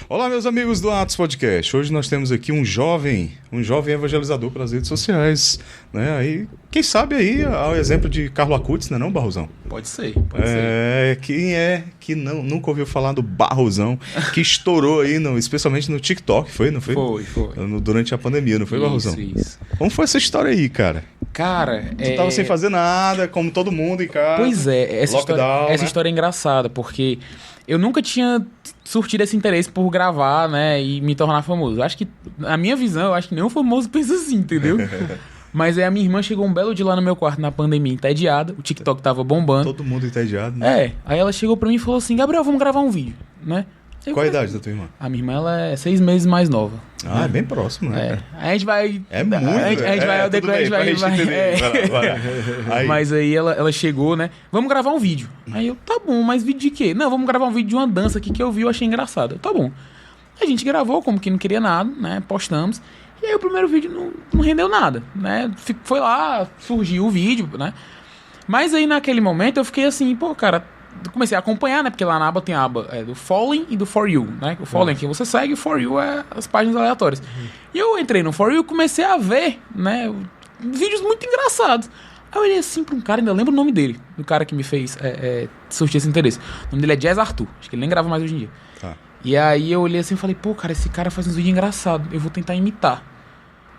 Olá, meus amigos do Atos Podcast. Hoje nós temos aqui um jovem evangelizador pelas redes sociais, né? Aí, quem sabe aí, ao exemplo de Carlo Acutis, não é não, Barrosão? Pode ser. Quem é que nunca ouviu falar do Barrosão, que estourou aí, especialmente no TikTok, não foi? Foi. Durante a pandemia, não foi, Barrosão? Isso. Como foi essa história aí, cara? Cara, Tu tava sem fazer nada, como todo mundo em casa. Pois é, essa história é engraçada, porque eu nunca tinha surtido esse interesse por gravar, né, e me tornar famoso. Acho que, na minha visão, eu acho que nenhum famoso pensa assim, entendeu? Mas aí a minha irmã chegou um belo dia lá no meu quarto na pandemia, entediada, o TikTok tava bombando. Todo mundo entediado, né? Aí ela chegou pra mim e falou assim, Gabriel, vamos gravar um vídeo, né? Qual a idade da tua irmã? A minha irmã, ela é 6 meses mais nova. É bem próximo, né? Aí a gente vai... É muito. A gente vai... Ao decorrer, a gente vai... Aí. Mas aí ela chegou, né? Vamos gravar um vídeo. Aí eu, tá bom, mas vídeo de quê? Não, vamos gravar um vídeo de uma dança aqui que eu vi, eu achei engraçado. Tá bom. A gente gravou, como que não queria nada, né? Postamos. E aí o primeiro vídeo não rendeu nada, né? Foi lá, surgiu o vídeo, né? Mas aí naquele momento eu fiquei assim, pô, cara... Comecei a acompanhar, né? Porque lá na aba tem a aba do Following e do For You, né? O Following é que você segue, o For You é as páginas aleatórias. E eu entrei no For You e comecei a ver, né? Vídeos muito engraçados. Aí eu olhei assim pra um cara, ainda lembro o nome dele, do cara que me fez surtir esse interesse. O nome dele é Jazz Arthur, acho que ele nem grava mais hoje em dia. Tá. E aí eu olhei assim e falei, pô, cara, esse cara faz uns vídeos engraçados, eu vou tentar imitar.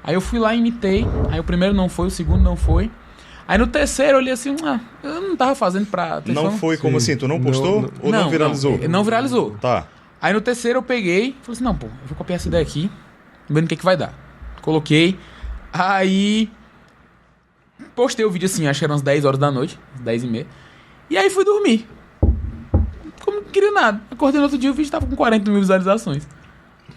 Aí eu fui lá e imitei, aí o primeiro não foi, o segundo não foi. Aí no terceiro eu olhei assim, eu não tava fazendo pra... Não foi como assim? Tu não postou ou não viralizou? Não viralizou. Tá. Aí no terceiro eu peguei, falei assim, não, pô, eu vou copiar essa ideia aqui, vendo o que vai dar. Coloquei, aí postei o vídeo assim, acho que eram umas 10 horas da noite, 10h30, e aí fui dormir. Como não queria nada. Acordei no outro dia, o vídeo tava com 40 mil visualizações.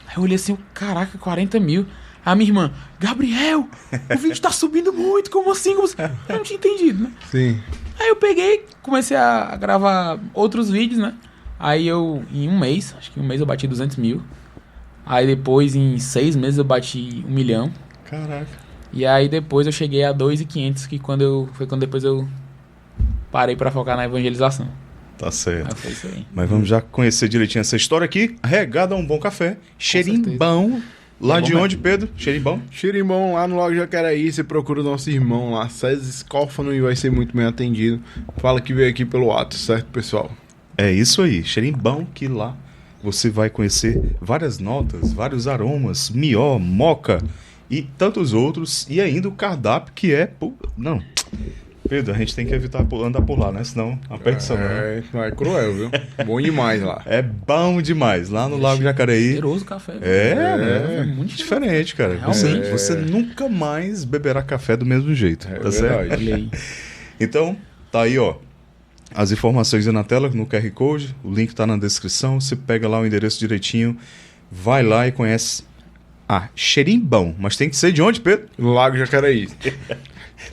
Aí eu olhei assim, caraca, 40 mil... A minha irmã, Gabriel, o vídeo tá subindo muito, como assim? Eu não tinha entendido, né? Sim. Aí eu peguei, comecei a gravar outros vídeos, né? Aí eu, em um mês, acho que em um mês eu bati 200 mil. Aí depois, em 6 meses, eu bati 1 milhão. Caraca. E aí depois eu cheguei a 2.500, que foi quando depois eu parei pra focar na evangelização. Tá certo. Aí foi isso aí. Mas vamos já conhecer direitinho essa história aqui. Regada a um bom café. Cheirinho bom. Lá de onde, Pedro? Xerimbão? Xerimbão, lá no Lago Jacaraí, você procura o nosso irmão lá, César Scófano, e vai ser muito bem atendido. Fala que veio aqui pelo Atos, certo, pessoal? É isso aí, Xerimbão, que lá você vai conhecer várias notas, vários aromas, mió, moca e tantos outros, e ainda o cardápio que é... Não, Pedro, a gente tem que evitar andar por lá, né? Senão a perdição, né? É cruel, viu? Bom demais lá. É bom demais, lá no Lago Jacaraí. Cheiroso café. É muito diferente, cara. Você nunca mais beberá café do mesmo jeito, tá certo? Olha aí. Então, tá aí, ó. As informações aí na tela, no QR Code, o link tá na descrição, você pega lá o endereço direitinho, vai lá e conhece. Xerimbão, mas tem que ser de onde, Pedro? Lago Jacaraí.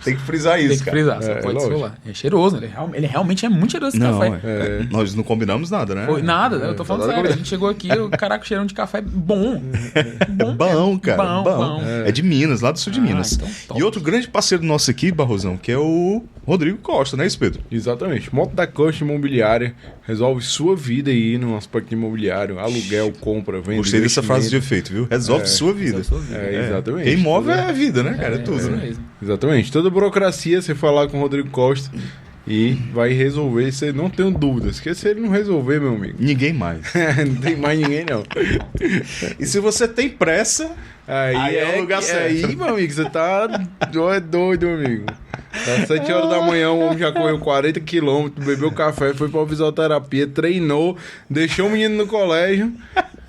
Tem que frisar isso, Tem que frisar, você pode lógico. falar. É cheiroso, ele realmente é muito cheiroso esse café. Nós não combinamos nada, né? Nada, eu tô falando sério. A gente chegou aqui, caraca, o cheirão de café bom. Bom, cara. Bom. É de Minas, lá do sul de Minas. Então, top. E outro grande parceiro nosso aqui, Barrosão, que é o Rodrigo Costa, não é isso, Pedro? Exatamente. Moto da Costa Imobiliária resolve sua vida aí no aspecto imobiliário, aluguel, compra, venda. Gostei dessa frase de efeito, viu? Resolve sua vida. Exatamente. Quem move é a vida, né, cara? É tudo, né? Mesmo. Exatamente. Toda burocracia, você vai lá com o Rodrigo Costa e vai resolver, você não tem dúvidas. Porque se ele não resolver, meu amigo... Ninguém mais. Não tem mais ninguém, não. E se você tem pressa, aí é o lugar certo. Aí, meu amigo, você tá doido, meu amigo. Às 7 horas da manhã, o homem já correu 40 quilômetros, bebeu café, foi pra fisioterapia, treinou, deixou o menino no colégio.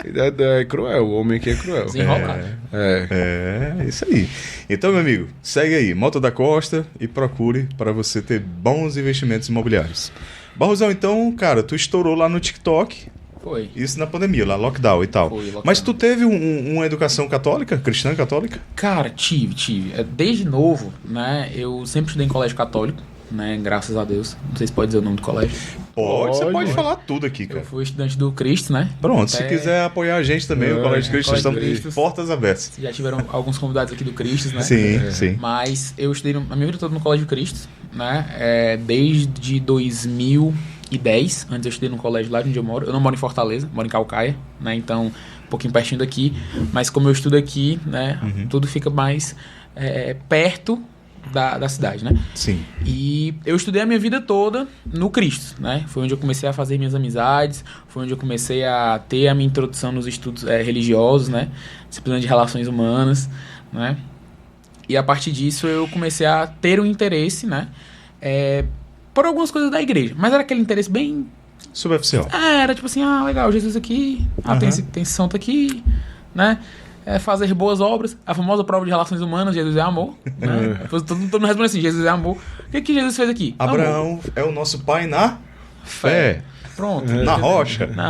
É cruel, o homem aqui é cruel. Desenrolado. É isso aí. Então, meu amigo, segue aí, Moto da Costa, e procure para você ter bons investimentos imobiliários. Barrosão, então, cara, tu estourou lá no TikTok. Foi. Isso na pandemia, lá, lockdown e tal. Foi, lockdown. Mas tu teve uma educação católica, cristã católica? Cara, tive. Desde novo, né, eu sempre estudei em colégio católico, né, graças a Deus. Não sei se pode dizer o nome do colégio. Você pode falar tudo aqui, cara. Eu fui estudante do Cristo, né? Pronto, se quiser apoiar a gente também, o Colégio de Cristo, Colégio estamos Cristo. portas abertas. Já tiveram alguns convidados aqui do Cristo, né? Sim. Mas eu estudei a minha vida toda no Colégio Cristo, né? Desde 2000 2010. Antes eu estudei num colégio lá onde eu moro. Eu não moro em Fortaleza, moro em Calcaia, né? Então, um pouquinho pertinho daqui. Mas como eu estudo aqui, né? Tudo fica mais perto da cidade, né? Sim. E eu estudei a minha vida toda no Cristo, né? Foi onde eu comecei a fazer minhas amizades, foi onde eu comecei a ter a minha introdução nos estudos religiosos, né? Disciplina de relações humanas, né? E a partir disso eu comecei a ter um interesse, né? Por algumas coisas da igreja. Mas era aquele interesse bem... Superficial. Era tipo assim, legal, Jesus aqui, tem esse santo aqui, né? Fazer boas obras, a famosa prova de relações humanas, Jesus é amor, né? Todo mundo responde assim, Jesus é amor. O que Jesus fez aqui? Abraão amor. é o nosso pai na fé. Pronto. Na rocha, na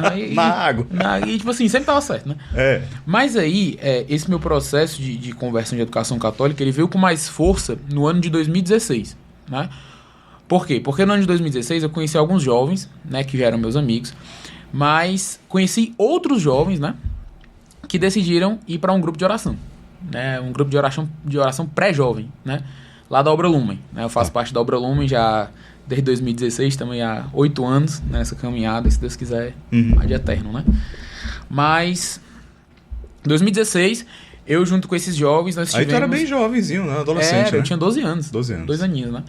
água. E tipo assim, sempre tava certo, né? Mas aí, esse meu processo de conversão de educação católica, ele veio com mais força no ano de 2016, né? Por quê? Porque no ano de 2016 eu conheci alguns jovens, né, que já eram meus amigos, mas conheci outros jovens, né, que decidiram ir para um grupo de oração, né, um grupo de oração pré-jovem, né, lá da Obra Lumen, né, eu faço parte da Obra Lumen já desde 2016, também há 8 anos nessa caminhada, se Deus quiser, de eterno, né, mas em 2016 eu junto com esses jovens nós tivemos... Aí tu era bem jovenzinho, né, adolescente, né? Eu tinha 12 anos, 12 anos, 2 aninhos, né.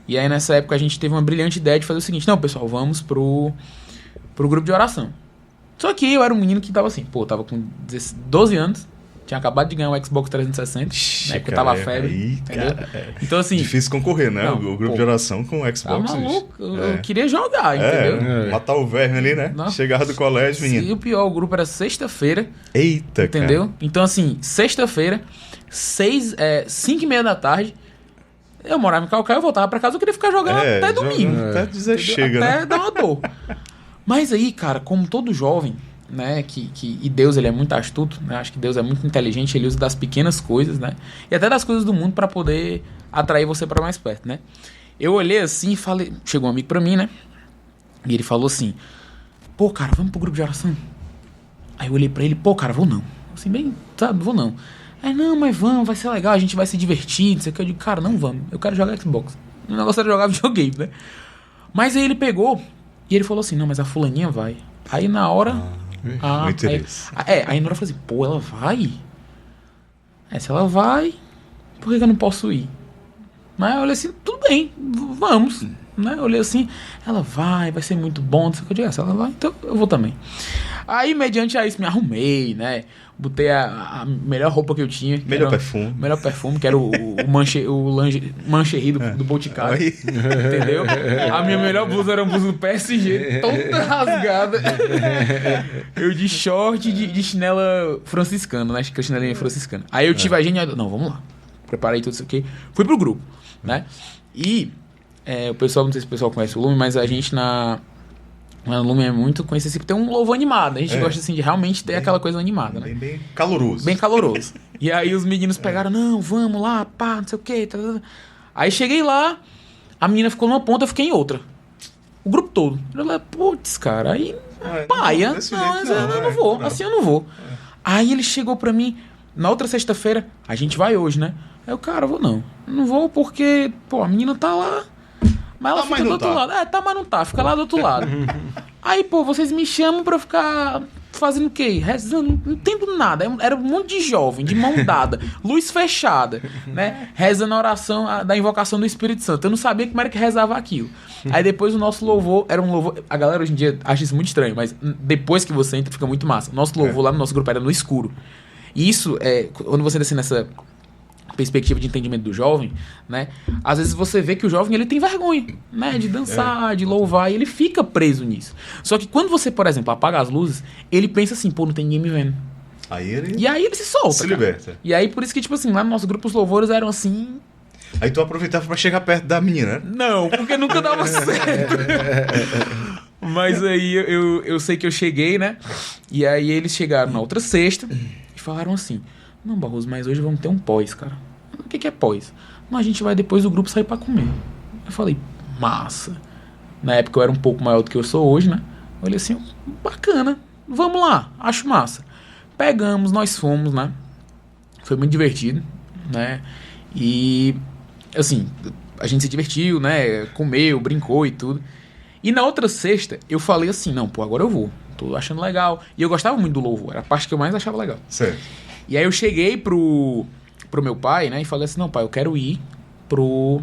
E aí nessa época a gente teve uma brilhante ideia de fazer o seguinte, não, pessoal, vamos pro grupo de oração. Só que eu era um menino que tava assim, tava com 12 anos, tinha acabado de ganhar um Xbox 360, né, porque eu tava febre, entendeu? Então assim... Difícil concorrer, né, o grupo de oração com o Xbox. Tá maluco, eu queria jogar, entendeu? Matar o verme ali, né? Nossa. Chegava do colégio, menino. E o pior, o grupo era sexta-feira. Eita, entendeu? Cara. Então assim, sexta-feira, 5:30 da tarde, eu morava em Calcaia, eu voltava pra casa, eu queria ficar jogando até domingo. Até dizer chega, até né? dar uma dor. Mas aí, cara, como todo jovem, né, e Deus, ele é muito astuto, né? Acho que Deus é muito inteligente, ele usa das pequenas coisas, né? E até das coisas do mundo pra poder atrair você pra mais perto, né? Eu olhei assim e falei... Chegou um amigo pra mim, né? E ele falou assim, cara, vamos pro grupo de oração? Aí eu olhei pra ele, cara, vou não. Assim, bem, sabe, vou não. Aí, não, mas vamos, vai ser legal, a gente vai se divertir, não sei o que. Eu digo, cara, não vamos, eu quero jogar Xbox. O negócio era jogar videogame, né? Mas aí ele pegou e ele falou assim, não, mas a fulaninha vai. Aí na hora... aí na hora eu falei assim, ela vai? Se ela vai, por que eu não posso ir? Mas eu olhei assim, tudo bem, vamos. Né? Eu olhei assim, ela vai ser muito bom, não sei o que. Eu digo, se ela vai, então eu vou também. Aí, mediante a isso, me arrumei, né? Botei a melhor roupa que eu tinha. Melhor perfume, que era o mancherie do Boticário. Entendeu? A minha melhor blusa era uma blusa do PSG, toda rasgada. Eu de short, de chinela franciscana, né? Que a chinelinha franciscana. Aí eu tive a genial... Não, vamos lá. Preparei tudo isso aqui. Fui pro grupo, né? E o pessoal, não sei se o pessoal conhece o Lume, mas a gente na Lume é muito conhecido por ter um louvor animado. A gente gosta assim de realmente ter aquela coisa animada, né? Bem caloroso. Bem caloroso. E aí os meninos pegaram, não, vamos lá, pá, não sei o quê. Aí cheguei lá, a menina ficou numa ponta, eu fiquei em outra. O grupo todo. Eu falei, putz, cara, aí paia. Eu não vou, assim eu não vou. Aí ele chegou pra mim, na outra sexta-feira, a gente vai hoje, né? Aí eu, cara, eu vou não. Não vou porque, a menina tá lá. Mas ela fica do outro lado. Mas não tá. Fica lá do outro lado. Aí, vocês me chamam pra ficar fazendo o quê? Rezando. Não entendo nada. Era um monte de jovem, de mão dada, luz fechada, né? Rezando a oração da invocação do Espírito Santo. Eu não sabia como era que rezava aquilo. Aí depois o nosso louvor era um louvor... A galera hoje em dia acha isso muito estranho, mas depois que você entra fica muito massa. Nosso louvor lá no nosso grupo era no escuro. E isso, quando você desce nessa perspectiva de entendimento do jovem, né? Às vezes você vê que o jovem ele tem vergonha, né? De dançar, de louvar, e ele fica preso nisso. Só que quando você, por exemplo, apaga as luzes, ele pensa assim, não tem ninguém me vendo. E aí ele se solta. Se liberta. E aí por isso que, tipo assim, lá no nosso grupo os louvores eram assim... Aí tu aproveitava pra chegar perto da menina, né? Não, porque nunca dava certo. Mas aí eu sei que eu cheguei, né? E aí eles chegaram na outra sexta e falaram assim, não, Barroso, mas hoje vamos ter um pós, cara. O que é pós? Não, a gente vai depois do grupo sair pra comer. Eu falei, massa. Na época eu era um pouco maior do que eu sou hoje, né? Eu olhei assim, bacana, vamos lá, acho massa. Pegamos, nós fomos, né? Foi muito divertido, né? E, assim, a gente se divertiu, né? Comeu, brincou e tudo. E na outra sexta, eu falei assim, não, pô, agora eu vou. Tô achando legal. E eu gostava muito do louvor, era a parte que eu mais achava legal. Certo. E aí eu cheguei pro meu pai, né, e falei assim, não, pai, eu quero ir pro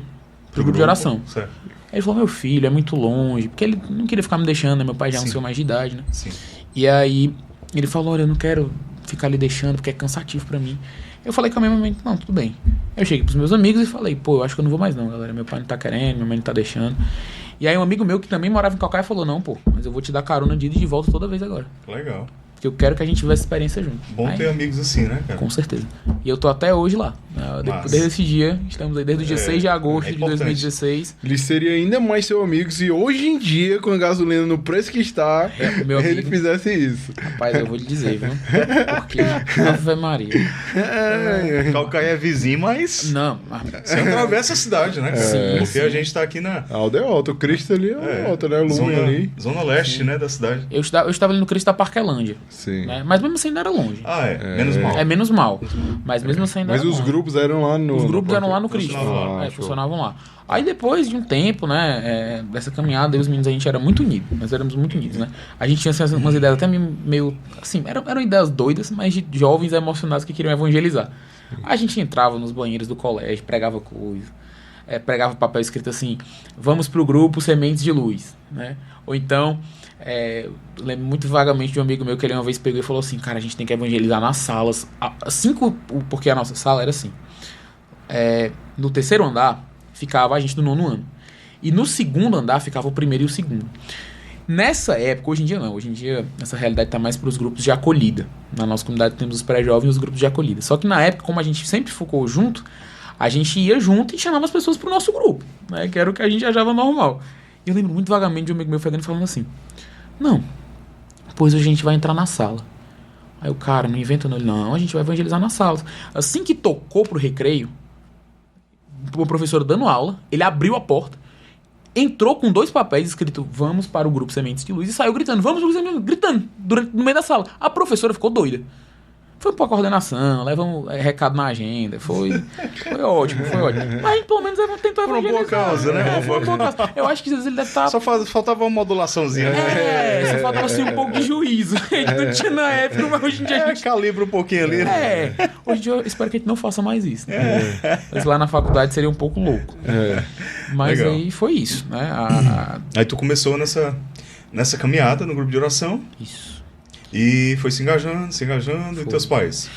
grupo de oração. Certo. Aí ele falou, meu filho, é muito longe, porque ele não queria ficar me deixando, né, meu pai já é um Sim. senhor mais de idade, né. Sim. E aí ele falou, olha, eu não quero ficar ali deixando, porque é cansativo pra mim. Eu falei com a minha mãe, não, tudo bem. Eu cheguei pros meus amigos e falei, pô, eu acho que eu não vou mais não, galera, meu pai não tá querendo, minha mãe não tá deixando. E aí um amigo meu que também morava em Calcaia falou, não, pô, mas eu vou te dar carona de ida e de volta toda vez agora. Legal. Porque eu quero que a gente tivesse experiência junto. Bom Aí, ter amigos assim, né, cara? com certeza. E eu tô até hoje lá. Massa. Desde esse dia, estamos aí desde o dia 6 de agosto é de importante. 2016. Ele seria ainda mais seu amigo se hoje em dia, com a gasolina no preço que está, meu ele amigo. fizesse isso. Rapaz, eu vou lhe dizer, viu? Porque, Ave Maria. Calcaia é vizinho, mas Não, você atravessa a cidade, né, cara? Sim, Porque sim. a gente tá aqui na A Aldeia é alta, o Cristo ali é alta, né? O Lume ali. zona leste, né, da cidade. eu estava ali no Cristo da Parquelândia. Sim. Né? Mas mesmo assim ainda era longe. Ah, é. Menos mal. É menos mal. Mas mesmo assim ainda Mas era os longe. grupos eram lá no... Os grupos eram lá no Cristo. Funcionavam lá. Funcionavam lá. Aí depois de um tempo, né, dessa caminhada, eu e os meninos, a gente era muito unidos. Nós éramos muito unidos, né? A gente tinha assim, umas ideias até meio assim, eram ideias doidas, mas de jovens emocionados que queriam evangelizar. A gente entrava nos banheiros do colégio, pregava coisa, pregava papel escrito assim, vamos pro grupo Sementes de Luz, né? Ou então, eu lembro muito vagamente de um amigo meu que ele uma vez pegou e falou assim, cara, a gente tem que evangelizar nas salas. Porque a nossa sala era assim. No terceiro andar ficava a gente do 9º ano. E no segundo andar ficava o primeiro e o segundo. Nessa época, hoje em dia não, hoje em dia essa realidade está mais para os grupos de acolhida. Na nossa comunidade temos os pré-jovens e os grupos de acolhida. Só que na época, como a gente sempre ficou junto, a gente ia junto e chamava as pessoas pro nosso grupo, né? Que era o que a gente achava normal. E eu lembro muito vagamente de um amigo meu falando assim, não, pois hoje a gente vai entrar na sala. Aí o cara, não inventa não, a gente vai evangelizar nas salas. Assim que tocou pro recreio, o professor dando aula, ele abriu a porta, entrou com 2 papéis escrito vamos para o grupo Sementes de Luz e saiu gritando, vamos pro grupo Sementes de Luz, gritando no meio da sala. A professora ficou doida. Foi pra coordenação, levamos recado na agenda, foi ótimo, foi ótimo. Mas a gente pelo menos tentou Por uma boa evangelizar. causa, né? Foi uma boa causa. Eu acho que às vezes ele deve estar... Só faltava uma modulaçãozinha. só faltava assim um pouco de juízo. A gente não tinha na época, mas hoje em dia a gente... Calibra um pouquinho ali. Hoje em dia eu espero que a gente não faça mais isso. Né? Mas lá na faculdade seria um pouco louco. Mas Legal. aí foi isso, né? Aí tu começou nessa caminhada no grupo de oração Isso. e foi se engajando. E teus pais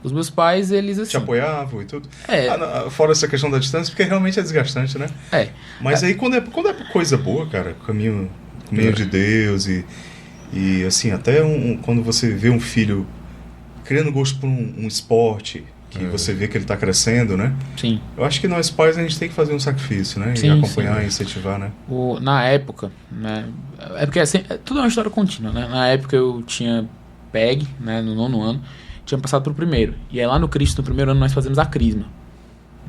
Os meus pais, eles assim... te apoiavam e tudo? É. Fora essa questão da distância, porque realmente é desgastante, né? Mas aí quando é coisa boa, cara, caminho de Deus e assim, até quando você vê um filho criando gosto por um esporte, que você vê que ele tá crescendo, né? Sim. Eu acho que nós pais a gente tem que fazer um sacrifício, né? Sim, e acompanhar sim. e incentivar, né? Na época, né? É porque assim, tudo é uma história contínua, né? Na época eu tinha PEG, né? No 9º ano, tinha passado pro primeiro. E aí lá no Cristo, no primeiro ano, nós fazemos a Crisma.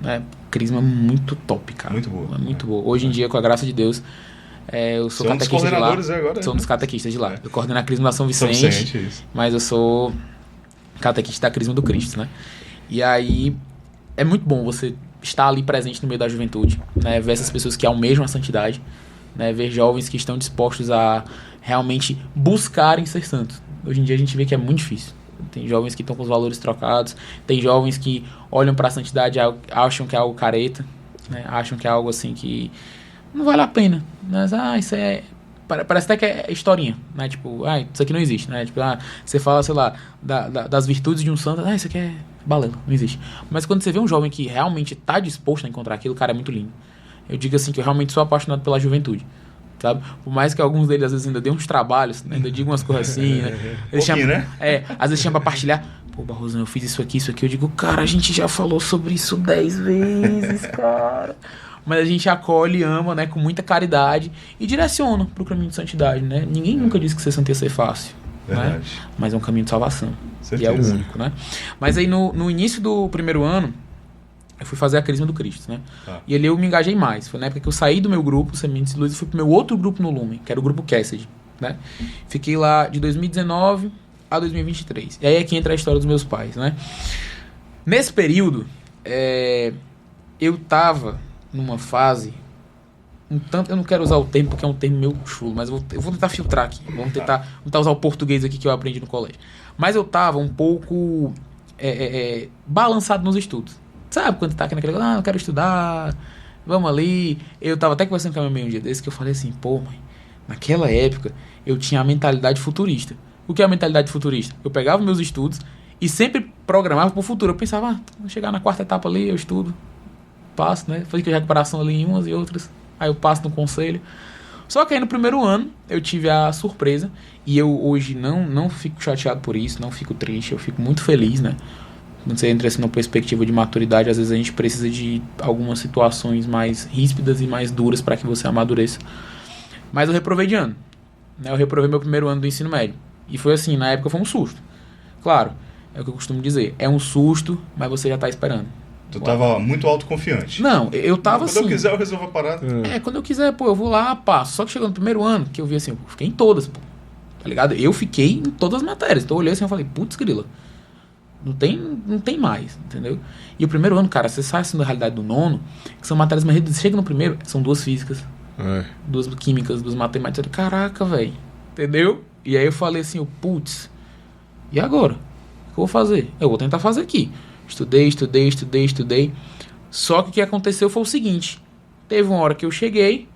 Né? Crisma muito top, cara. Muito boa. Muito boa. Hoje em dia, com a graça de Deus, eu sou São um dos catequista de lá. coordenadores agora, Sou um né? dos catequistas de lá. Eu coordeno a Crisma da São São Vicente, Vicente, isso. mas eu sou catequista da Crisma do Cristo, né? E aí é muito bom você estar ali presente no meio da juventude, né? Ver essas pessoas que almejam a santidade, né? Ver jovens que estão dispostos a realmente buscarem ser santos. Hoje em dia a gente vê que é muito difícil. Tem jovens que estão com os valores trocados, tem jovens que olham para a santidade e acham que é algo careta, né? Acham que é algo assim que não vale a pena, né? Isso é... Parece até que é historinha, né? Tipo, isso aqui não existe, né? Tipo, você fala, sei lá, das virtudes de um santo, isso aqui é balela, não existe. Mas quando você vê um jovem que realmente tá disposto a encontrar aquilo, cara, é muito lindo. Eu digo assim que eu realmente sou apaixonado pela juventude, sabe? Por mais que alguns deles às vezes ainda dêem uns trabalhos, né? Ainda digam umas coisas assim, né? Eles chamam, né? Às vezes chamam pra partilhar. Pô, Barrosão, eu fiz isso aqui. Eu digo, cara, a gente já falou sobre isso 10 vezes, cara. Mas a gente acolhe e ama, né, com muita caridade e direciona pro caminho de santidade, né? Ninguém nunca disse que ser santo ia ser fácil, né? Mas é um caminho de salvação. Certeza. E é o único, né? Mas aí no início do primeiro ano, eu fui fazer a Crisma do Cristo, né? E ali eu me engajei mais. Foi na época que eu saí do meu grupo, Sementes de Luz, e fui pro meu outro grupo no Lumen, que era o grupo Cassidy, né? Fiquei lá de 2019 a 2023. E aí é que entra a história dos meus pais, né? Nesse período, eu tava numa fase um tanto... Eu não quero usar o termo porque é um termo meio chulo, mas eu vou tentar filtrar aqui. Vamos tentar usar o português aqui que eu aprendi no colégio. Mas eu tava um pouco balançado nos estudos. Sabe quando tá aqui naquele... não quero estudar, vamos ali. Eu tava até conversando com a minha mãe um dia desse que eu falei assim, pô, mãe, naquela época eu tinha a mentalidade futurista. O que é a mentalidade futurista? Eu pegava meus estudos e sempre programava pro futuro. Eu pensava, vou chegar na quarta etapa ali, eu estudo, passo, né? Fazia recuperação ali em umas e outras. Aí eu passo no conselho. Só que aí no primeiro ano eu tive a surpresa. E eu hoje não fico chateado por isso, não fico triste, eu fico muito feliz, né? Quando você entra assim numa perspectiva de maturidade, às vezes a gente precisa de algumas situações mais ríspidas e mais duras para que você amadureça. Mas eu reprovei de ano, né? Eu reprovei meu primeiro ano do ensino médio. E foi assim, na época foi um susto. Claro, é o que eu costumo dizer, é um susto, mas você já tá esperando. Tu tava muito autoconfiante. Não, eu tava assim... Quando eu quiser, eu resolvo a parada. Quando eu quiser, pô, eu vou lá, passo. Só que chegou no primeiro ano, que eu vi assim, eu fiquei em todas, pô. Tá ligado? Eu fiquei em todas as matérias. Então eu olhei assim e falei, putz, grila. Não tem mais, entendeu? E o primeiro ano, cara, você sai assim da realidade do nono, que são matérias mais reduzidas. Chega no primeiro, são 2 físicas, 2 químicas, 2 matemáticas. Caraca, velho. Entendeu? E aí eu falei assim, putz, e agora? O que eu vou fazer? Eu vou tentar fazer aqui. Estudei. Só que o que aconteceu foi o seguinte. Teve uma hora que eu cheguei,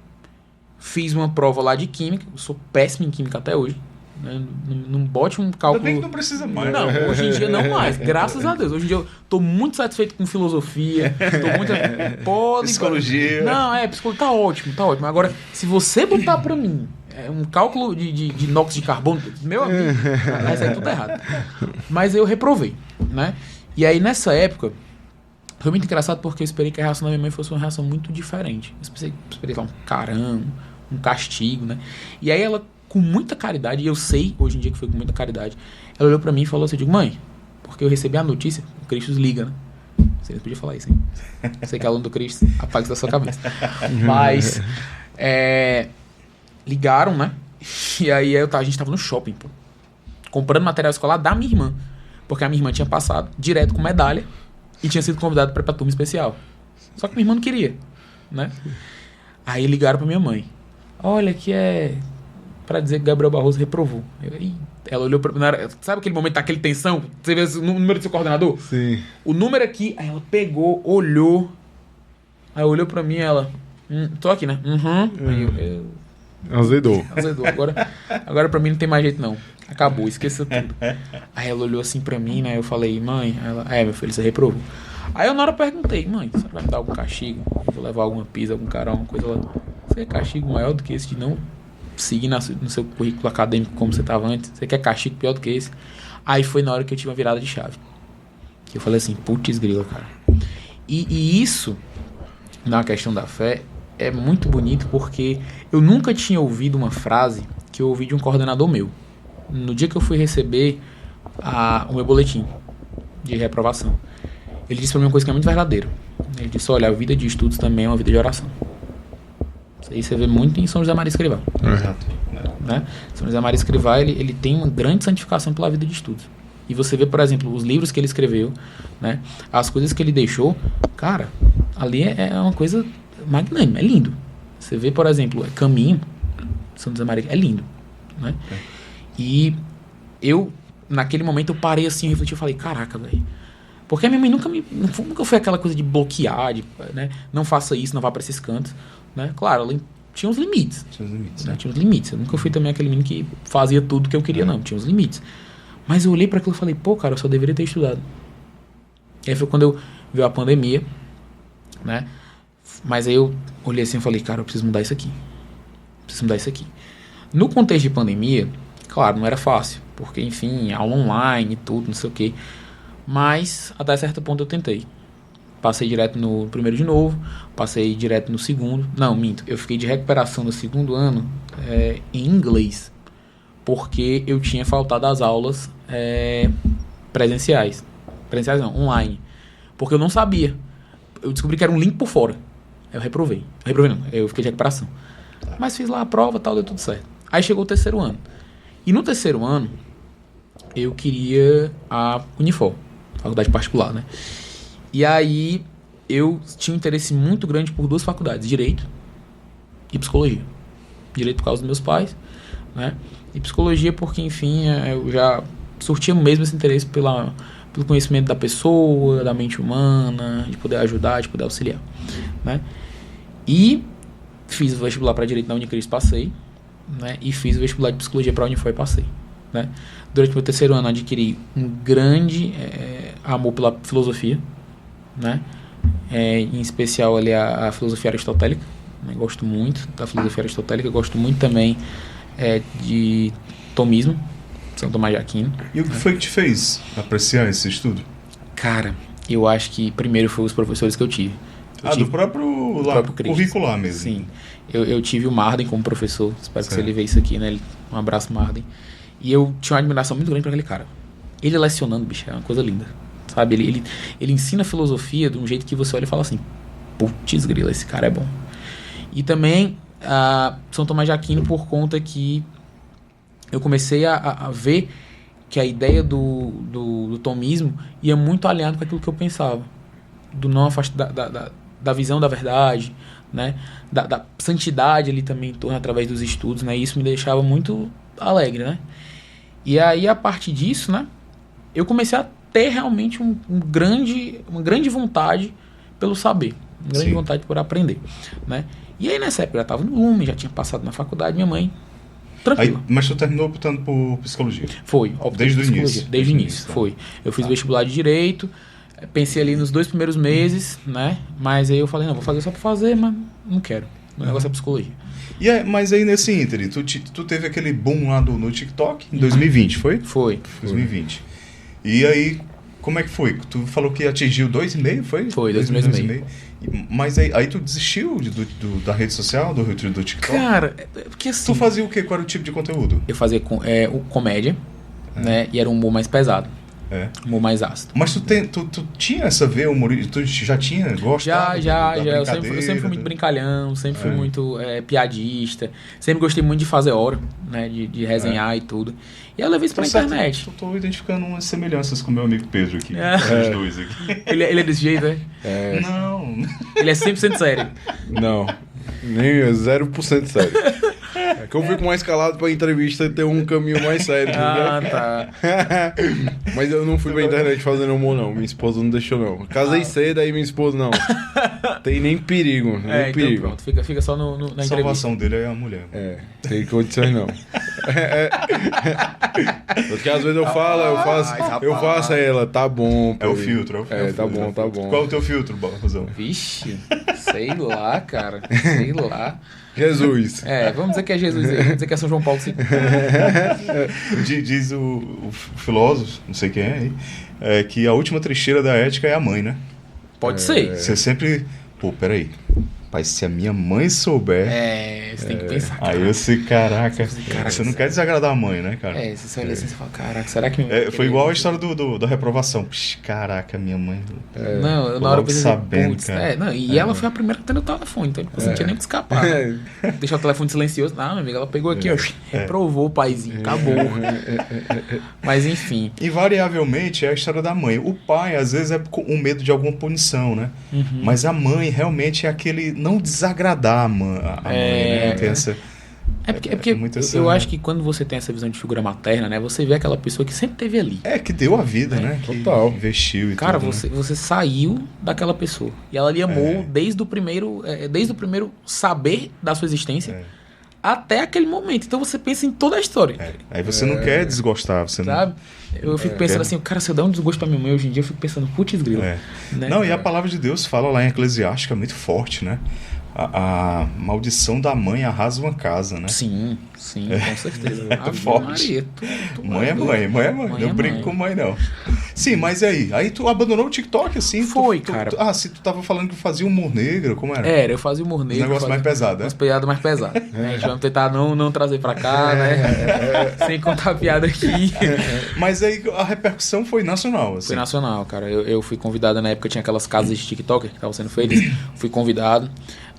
fiz uma prova lá de química. Eu sou péssimo em química até hoje. Né? Não bote um cálculo... Ainda bem que não precisa mais. Não, hoje em dia não mais. Graças a Deus. Hoje em dia eu tô muito satisfeito com filosofia. Tô muito... Psicologia. Não, psicologia tá ótimo. Agora, se você botar pra mim um cálculo de inox de carbono, meu amigo, vai sair tudo errado. Mas eu reprovei, né? E aí, nessa época, foi muito engraçado porque eu esperei que a reação da minha mãe fosse uma reação muito diferente. Eu esperei lá um caramba, um castigo, né? E aí ela, com muita caridade, e eu sei hoje em dia que foi com muita caridade, ela olhou pra mim e falou assim, eu digo, mãe, porque eu recebi a notícia, o Cristo liga, né? Você não podia falar isso, hein? Você que é aluno do Cristo, apaga isso da sua cabeça. Mas, ligaram, né? E aí a gente tava no shopping, pô, comprando material escolar da minha irmã. Porque a minha irmã tinha passado direto com medalha e tinha sido convidada para ir pra turma especial. Só que minha irmã não queria, né? Aí ligaram pra minha mãe. Olha, que é pra dizer que Gabriel Barroso reprovou. Ela olhou pra... Sabe aquele momento, aquele tensão? Você vê o número do seu coordenador? Sim. O número aqui, aí ela pegou, olhou. Aí olhou pra mim e ela... tô aqui, né? Aí Azedou. Agora pra mim não tem mais jeito não. Acabou, esqueça tudo. Aí ela olhou assim pra mim, né? Eu falei, mãe, ela, meu filho, você reprovou. Aí eu na hora perguntei, mãe, você vai me dar algum castigo? Eu vou levar alguma pizza, algum carão, alguma coisa lá. Você quer castigo maior do que esse de não seguir no seu currículo acadêmico como você estava antes? Você quer castigo pior do que esse? Aí foi na hora que eu tive uma virada de chave. Que eu falei assim, putz grila, cara. E isso, na questão da fé, é muito bonito porque eu nunca tinha ouvido uma frase que eu ouvi de um coordenador meu. No dia que eu fui receber o meu boletim de reprovação, ele disse pra mim uma coisa que é muito verdadeira. Ele disse, olha, a vida de estudos também é uma vida de oração. Isso aí você vê muito em São José Maria Escrivá. Exato. Né? São José Maria Escrivá, ele tem uma grande santificação pela vida de estudos. E você vê, por exemplo, os livros que ele escreveu, né? As coisas que ele deixou, cara, ali é uma coisa magnânima, é lindo. Você vê, por exemplo, Caminho, São José Maria, é lindo, né? E eu, naquele momento, eu parei assim, refleti, eu falei, caraca, velho. Porque a minha mãe nunca foi aquela coisa de bloquear, né? Não faça isso, não vá pra esses cantos, né? Claro, ela tinha uns limites. Né? Tinha uns limites. Eu nunca fui também aquele menino que fazia tudo que eu queria, não. Tinha uns limites. Mas eu olhei para aquilo e falei, pô, cara, eu só deveria ter estudado. E aí foi quando veio a pandemia, né? Mas aí eu olhei assim e falei, cara, eu preciso mudar isso aqui. No contexto de pandemia, claro, não era fácil. Porque, enfim, aula online e tudo, não sei o quê. Mas, até certo ponto eu tentei. Passei direto no primeiro de novo, passei direto no segundo. Não, minto. Eu fiquei de recuperação no segundo ano em inglês. Porque eu tinha faltado às aulas presenciais. Presenciais não, online. Porque eu não sabia. Eu descobri que era um link por fora. Eu reprovei. Eu fiquei de recuperação. Mas fiz lá a prova e tal, deu tudo certo. Aí chegou o terceiro ano. E no terceiro ano, eu queria a Unifor, faculdade particular, né? E aí, eu tinha um interesse muito grande por duas faculdades, Direito e psicologia. Direito por causa dos meus pais, né? E psicologia porque, enfim, eu já surtia mesmo esse interesse pelo conhecimento da pessoa, da mente humana, de poder ajudar, de poder auxiliar, né? E fiz o vestibular para Direito na Unicris, passei, né? E fiz o vestibular de Psicologia para a Unifor e passei, né? Durante o meu terceiro ano adquiri um grande amor pela filosofia, né? Em especial ali a filosofia aristotélica, né? Gosto muito da filosofia aristotélica, gosto muito também de tomismo, São Tomás de Aquino. E o que foi que te fez apreciar esse estudo? Cara, eu acho que primeiro foi os professores que eu tive. Do próprio curricular mesmo. Sim. Eu tive o Marden como professor. Espero que você leve isso aqui, né? Um abraço, Marden. E eu tinha uma admiração muito grande por aquele cara. Ele lecionando, bicho, é uma coisa linda. Sabe? Ele ensina filosofia de um jeito que você olha e fala assim: putz grila, esse cara é bom. E também São Tomás de Aquino, por conta que eu comecei a ver que a ideia do tomismo ia muito alinhado com aquilo que eu pensava. Do não afastar da visão da verdade, né? Da santidade ali também em torno através dos estudos, né? E isso me deixava muito alegre, né? E aí, a partir disso, né? Eu comecei a ter realmente uma grande vontade pelo saber. Uma grande vontade por aprender, né? E aí, nessa época, eu já estava no Lume, já tinha passado na faculdade, minha mãe... Tranquilo. Mas tu terminou optando por psicologia? Foi. Desde o início? Desde o início, foi. Eu fiz vestibular de Direito, pensei ali nos 2 primeiros meses, né? Mas aí eu falei, não, vou fazer só pra fazer, mas não quero. O negócio é psicologia. Mas aí nesse ínterim, tu teve aquele boom lá no TikTok em 2020, foi? Foi. 2020. E aí, como é que foi? Tu falou que atingiu 2,5, foi? Foi, 2,5. Mas aí tu desistiu da rede social, do TikTok? Cara, porque assim... Tu fazia o quê? Qual era o tipo de conteúdo? Eu fazia comédia, né? E era um humor mais pesado. Humor mais ácido. Mas tu tinha essa veia humorista? Tu já tinha gostado? Já. Eu sempre fui muito brincalhão, sempre fui muito piadista. Sempre gostei muito de fazer hora, né? De resenhar e tudo. E eu levei isso pra internet. Eu tô identificando umas semelhanças com o meu amigo Pedro aqui. Os dois aqui. Ele é desse jeito, né? Não. Ele é 100% sério. Não. Nem 0% sério. É que eu fico mais calado pra entrevista ter um caminho mais sério. Tá. Mas eu não fui pra internet fazendo humor, não. Minha esposa não deixou, não. Casei cedo, aí minha esposa, não. Tem nem perigo. Nem perigo. Então pronto, fica só na entrevista. A salvação dele é a mulher. Tem condições, não. Porque às vezes eu faço a ela, tá bom. É o filtro. Tá bom. Qual é o teu filtro, Barrosão? Vixe, sei lá, cara. Sei lá. Jesus. Vamos dizer que é Jesus aí. Vamos dizer que é São João Paulo II. Diz o filósofo, não sei quem é aí, que a última trecheira da ética é a mãe, né? Pode ser. Você sempre... Pô, peraí. Pai, se a minha mãe souber... Você tem que pensar. Aí eu sei, caraca, você não quer desagradar a mãe, né, cara? Você olha assim e fala, caraca, será que... foi igual a história da reprovação. Psh, caraca, minha mãe... Não, na hora eu pensei, sabendo, cara. Ela foi a primeira que atendeu o telefone, então não tinha nem que escapar. Deixar o telefone silencioso. Não, minha amiga, ela pegou aqui, reprovou o paizinho, acabou. Mas enfim. Invariavelmente é a história da mãe. O pai, às vezes, é com um medo de alguma punição, né? Mas a mãe realmente é aquele... Não desagradar a mãe, né? Tem essa... porque eu acho que quando você tem essa visão de figura materna, né? Você vê aquela pessoa que sempre esteve ali. Que deu a vida, né? Total. Que investiu e cara, tudo. Cara, você saiu daquela pessoa. E ela lhe amou desde o primeiro saber da sua existência até aquele momento. Então você pensa em toda a história. Aí você não quer desgostar, você sabe? Eu fico pensando assim, cara, se eu der um desgosto pra minha mãe hoje em dia, eu fico pensando, putz grilo. Né? Não, e a palavra de Deus fala lá em Eclesiástica, é muito forte, né? A maldição da mãe arrasa uma casa, né? Sim, com certeza. É forte. Mãe é mãe. Não brinco com mãe, não. Sim, mas e aí? Aí tu abandonou o TikTok, assim? Foi, cara. Se tu tava falando que fazia humor negro, como era? Eu fazia humor negro. Um negócio mais pesado, né? Umas piadas mais pesadas. A gente vai tentar não trazer pra cá, né? Sem contar piada aqui. Mas aí a repercussão foi nacional, assim. Foi nacional, cara. Eu fui convidado, na época tinha aquelas casas de TikTok que estavam sendo feitas. Fui convidado.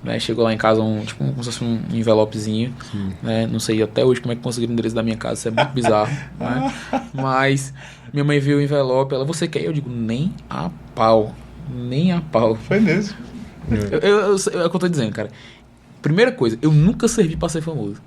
Né, chegou lá em casa como se fosse um envelopezinho, né, não sei até hoje como é que conseguiram o endereço da minha casa, isso é muito bizarro, né, mas minha mãe viu o envelope, você quer? Eu digo, nem a pau. Foi mesmo. É o que eu tô dizendo, cara. Primeira coisa, eu nunca servi pra ser famoso.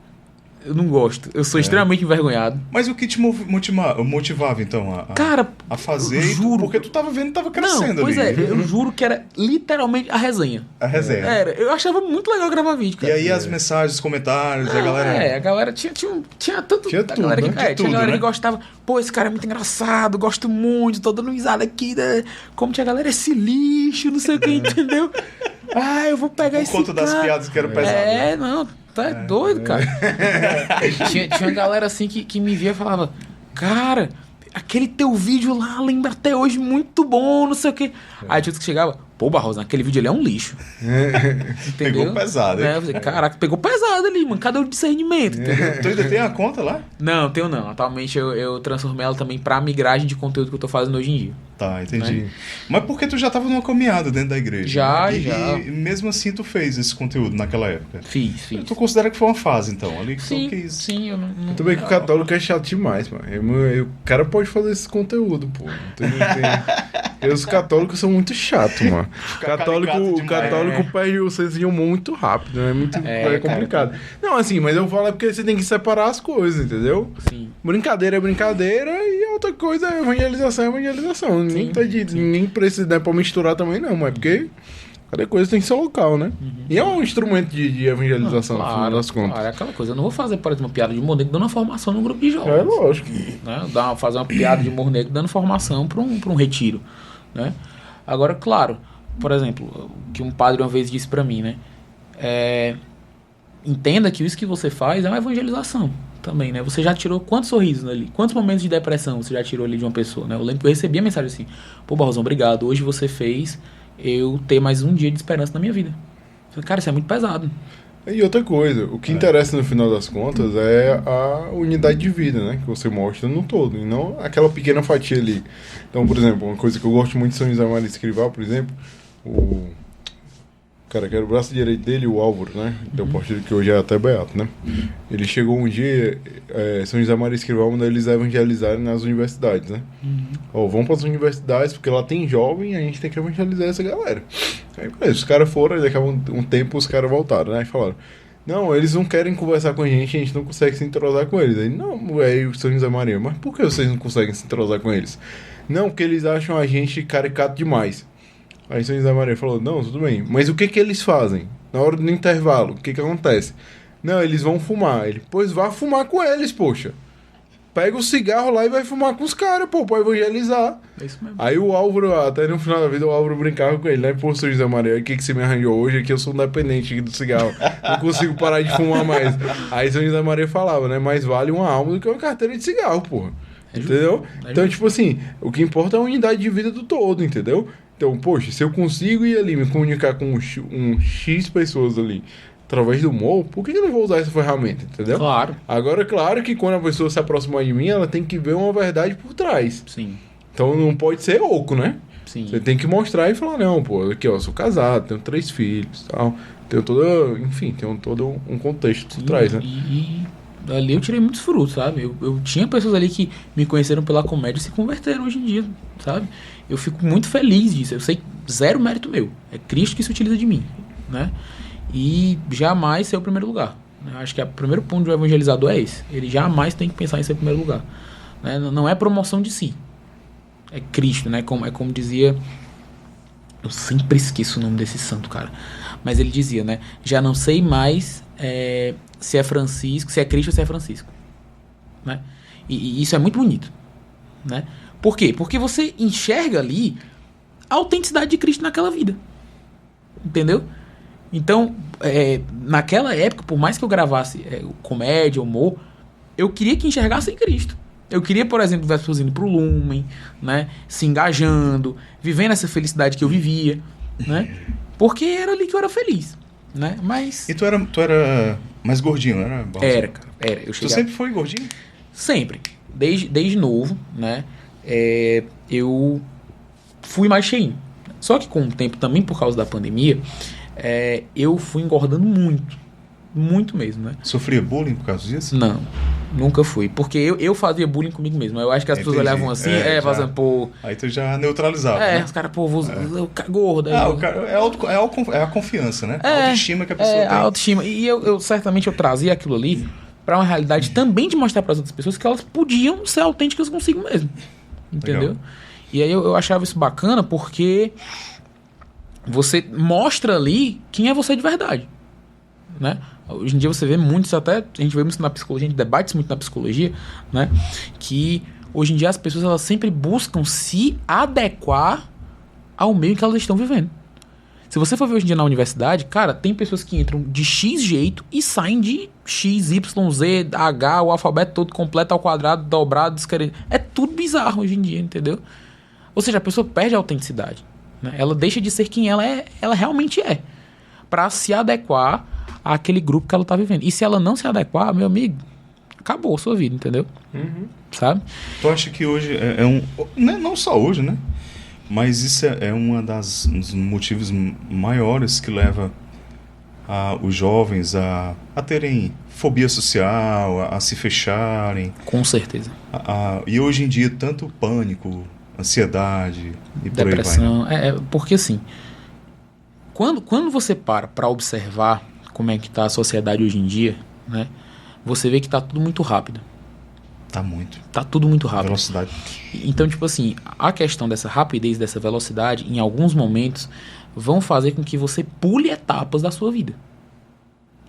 Eu não gosto. Eu sou extremamente envergonhado. Mas o que te motivava, então, Cara, a fazer? juro. Porque tu tava vendo que tava crescendo Não, pois ali. eu juro que era literalmente a resenha. A resenha. Era, eu achava muito legal gravar vídeo, E cara. aí as mensagens, os comentários, a galera... A galera tinha tanto... Tinha a tudo, galera né? que, Tinha tinha tudo, galera né? que gostava. Pô, esse cara é muito engraçado, gosto muito, tô dando risada aqui. Né? Como tinha galera, esse lixo, não sei o que, entendeu? Ah, eu vou pegar Por esse conta das cara. piadas que eram pesadas. É, não, tá doido, cara. tinha uma galera assim que me via e falava, cara, aquele teu vídeo lá lembra até hoje muito bom, não sei o quê. Aí tinha outros que chegava, pô, Barroso, aquele vídeo ali é um lixo. Entendeu? Pegou pesado, hein? Eu falei, caraca, pegou pesado ali, mano. Cadê o discernimento? Entendeu? Tu ainda tem a conta lá? Não, tenho não. Atualmente eu transformei ela também pra migragem de conteúdo que eu tô fazendo hoje em dia. Tá, entendi. Mas porque tu já tava numa caminhada dentro da igreja. Já, né? já. E mesmo assim tu fez esse conteúdo naquela época. Fiz. Tu considera que foi uma fase, então? Ali que Sim, tu quis... sim, eu não... Tudo bem que o católico é chato demais, mano. O cara pode fazer esse conteúdo, pô. Os católicos são muito chatos, mano. O católico perde o senzinho muito rápido, né? É complicado. Cara. Não, assim, mas eu falo é porque você tem que separar as coisas, entendeu? Sim. Brincadeira é brincadeira e outra coisa é evangelização é evangelização. Ninguém precisa, né, pra misturar também, não, mas porque cada coisa tem seu local, né? E é um instrumento de evangelização, no final das contas. Claro, é aquela coisa. Eu não vou fazer, por exemplo, uma piada de humor negro dando uma formação num grupo de jovens. É lógico. Né? Fazer uma piada de humor negro dando formação pra um retiro. Né? Agora, claro, por exemplo, o que um padre uma vez disse pra mim, né? Entenda que isso que você faz é uma evangelização também, né? Você já tirou quantos sorrisos ali? Quantos momentos de depressão você já tirou ali de uma pessoa, né? Eu lembro que eu recebi a mensagem assim, pô, Barrosão, obrigado, hoje você fez eu ter mais um dia de esperança na minha vida. Eu falei, cara, isso é muito pesado. E outra coisa, o que interessa no final das contas é a unidade de vida, né? Que você mostra no todo, e não aquela pequena fatia ali. Então, por exemplo, uma coisa que eu gosto muito de São José Maria Escrivá, por exemplo, o cara que era o braço direito dele, o Álvaro, né? Então, partido que hoje é até beato, né? Ele chegou um dia, São José Maria Escrivá mandou eles evangelizarem nas universidades, né? Vamos para as universidades, porque lá tem jovem e a gente tem que evangelizar essa galera. Aí, beleza, os caras foram, e daqui a um tempo os caras voltaram, né? E falaram, não, eles não querem conversar com a gente não consegue se entrosar com eles. Aí, não, aí o São José Maria, mas por que vocês não conseguem se entrosar com eles? Não, porque eles acham a gente caricato demais. Aí São José Maria falou, não, tudo bem, mas o que eles fazem? Na hora do intervalo, o que acontece? Não, eles vão fumar. Ele, pois vá fumar com eles, poxa. Pega o cigarro lá e vai fumar com os caras, pô, pra evangelizar. É isso mesmo. Aí o Álvaro, até no final da vida, o Álvaro brincava com ele, né? Pô, São José Maria, o que você me arranjou hoje? Aqui eu sou um dependente do cigarro. Não consigo parar de fumar mais. Aí São José Maria falava, né? Mais vale uma alma do que uma carteira de cigarro, porra. Entendeu? Então, tipo assim, o que importa é a unidade de vida do todo, entendeu? Então, poxa, se eu consigo ir ali me comunicar com um X pessoas ali através do humor, por que eu não vou usar essa ferramenta, entendeu? Claro. Agora, claro que quando a pessoa se aproximar de mim, ela tem que ver uma verdade por trás. Sim. Então não pode ser oco, né? Sim. Você tem que mostrar e falar, não, pô, aqui ó, eu sou casado, tenho 3 filhos, tal. Tenho todo, enfim, tenho todo um contexto por trás, né? E ali eu tirei muitos frutos, sabe? Eu tinha pessoas ali que me conheceram pela comédia e se converteram hoje em dia, sabe? Eu fico muito feliz disso. Eu sei, zero mérito meu. É Cristo que se utiliza de mim, né? E jamais ser o primeiro lugar. Eu acho que o primeiro ponto do evangelizador é esse. Ele jamais tem que pensar em ser o primeiro lugar. Né? Não é promoção de si. É Cristo, né? É como dizia... Eu sempre esqueço o nome desse santo, cara. Mas ele dizia, né? Já não sei mais se é Francisco, se é Cristo ou se é Francisco. Né? E isso é muito bonito. Né? Por quê? Porque você enxerga ali a autenticidade de Cristo naquela vida. Entendeu? Então, naquela época, por mais que eu gravasse comédia, humor, eu queria que enxergassem Cristo. Eu queria, por exemplo, ver as pessoas indo pro Lumen, né? Se engajando, vivendo essa felicidade que eu vivia, né? Porque era ali que eu era feliz, né? Mas... E tu era mais gordinho, não era? Era, cara. Eu Tu sempre foi gordinho? Sempre. Desde novo, né? Eu fui mais cheinho. Só que com o tempo, também por causa da pandemia, eu fui engordando muito. Muito mesmo, né? Sofria bullying por causa disso? Não. Nunca fui. Porque eu fazia bullying comigo mesmo. Eu acho que as pessoas Entendi. olhavam assim, Já. fazendo, pô... Aí tu já neutralizava, né? os caras, pô, gordo. O cara, é a confiança, né? A autoestima que a pessoa tem. A autoestima. E eu certamente eu trazia aquilo ali pra uma realidade também de mostrar para as outras pessoas que elas podiam ser autênticas consigo mesmo. Entendeu? Legal. E aí eu achava isso bacana porque você mostra ali quem é você de verdade, né? Hoje em dia você vê muito isso, até a gente vê muito na psicologia, a gente debate isso muito na psicologia, né? Que hoje em dia as pessoas elas sempre buscam se adequar ao meio que elas estão vivendo. Se você for ver hoje em dia na universidade, cara, tem pessoas que entram de X jeito e saem de X, Y, Z, H, o alfabeto todo completo ao quadrado, dobrado, desquerido. É tudo bizarro hoje em dia, entendeu? Ou seja, a pessoa perde a autenticidade, né? Ela deixa de ser quem ela realmente é, pra se adequar àquele grupo que ela tá vivendo. E se ela não se adequar, meu amigo, acabou a sua vida, entendeu? Sabe? Tu acha que hoje não só hoje, né? Mas isso é um dos motivos maiores que leva os jovens a terem fobia social, a se fecharem. Com certeza. E hoje em dia, tanto pânico, ansiedade e por aí vai. Depressão. Porque assim, quando você para observar como é que tá a sociedade hoje em dia, né? Você vê que tá tudo muito rápido. Tá muito. Tá tudo muito rápido. Velocidade. Então, tipo assim, a questão dessa rapidez, dessa velocidade, em alguns momentos, vão fazer com que você pule etapas da sua vida.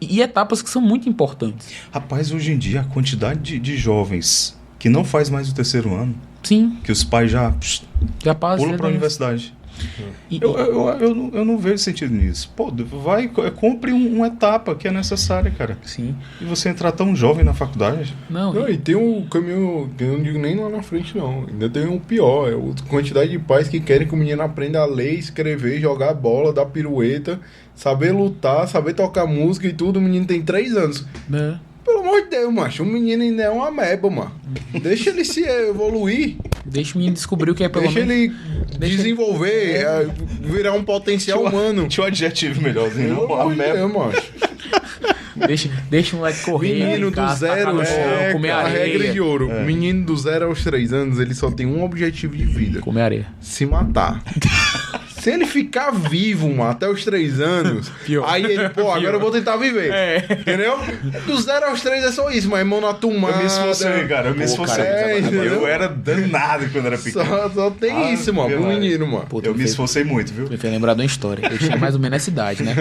E etapas que são muito importantes. Rapaz, hoje em dia, a quantidade de jovens que não faz mais o terceiro ano, Sim, que os pais já já passa. pulam pra universidade. E- Eu não vejo sentido nisso. Pô, compre uma etapa que é necessária, cara. Sim. E você entrar tão jovem na faculdade. Não, Não, e tem um caminho que eu não digo nem lá na frente, não. Ainda tem um pior. É a quantidade de pais que querem que o menino aprenda a ler, escrever, jogar bola, dar pirueta, saber lutar, saber tocar música e tudo. O menino tem 3 anos. né? Pelo amor de Deus, macho. O menino ainda é uma ameba, mano. Deixa ele se evoluir. Deixa o menino descobrir o que é pelo Deixa menos. ele desenvolver, virar um potencial humano. Tinha um adjetivo melhorzinho, Pelo não? amor de Ameba. Deus, macho. Deixa o moleque correr. Menino brincar, do zero, tacar no chão, comer a areia. regra de ouro. Menino do 0 aos 3 anos, ele só tem um objetivo de vida. Comer areia. Se matar. Se ele ficar vivo, mano, até os 3 anos, Pior. aí ele, pô, agora eu vou tentar viver. É. Entendeu? Do 0 aos 3 é só isso, mas mão na tomada. Eu me esforcei, cara. Eu me esforcei. cara, entendeu? Eu era danado quando era pequeno. Só tem isso, mano, pro Ave Maria. menino, mano. Pô, tu Eu me me fez- esforcei muito, viu? Me fez lembrar de uma história. Eu tinha mais ou menos essa idade, né?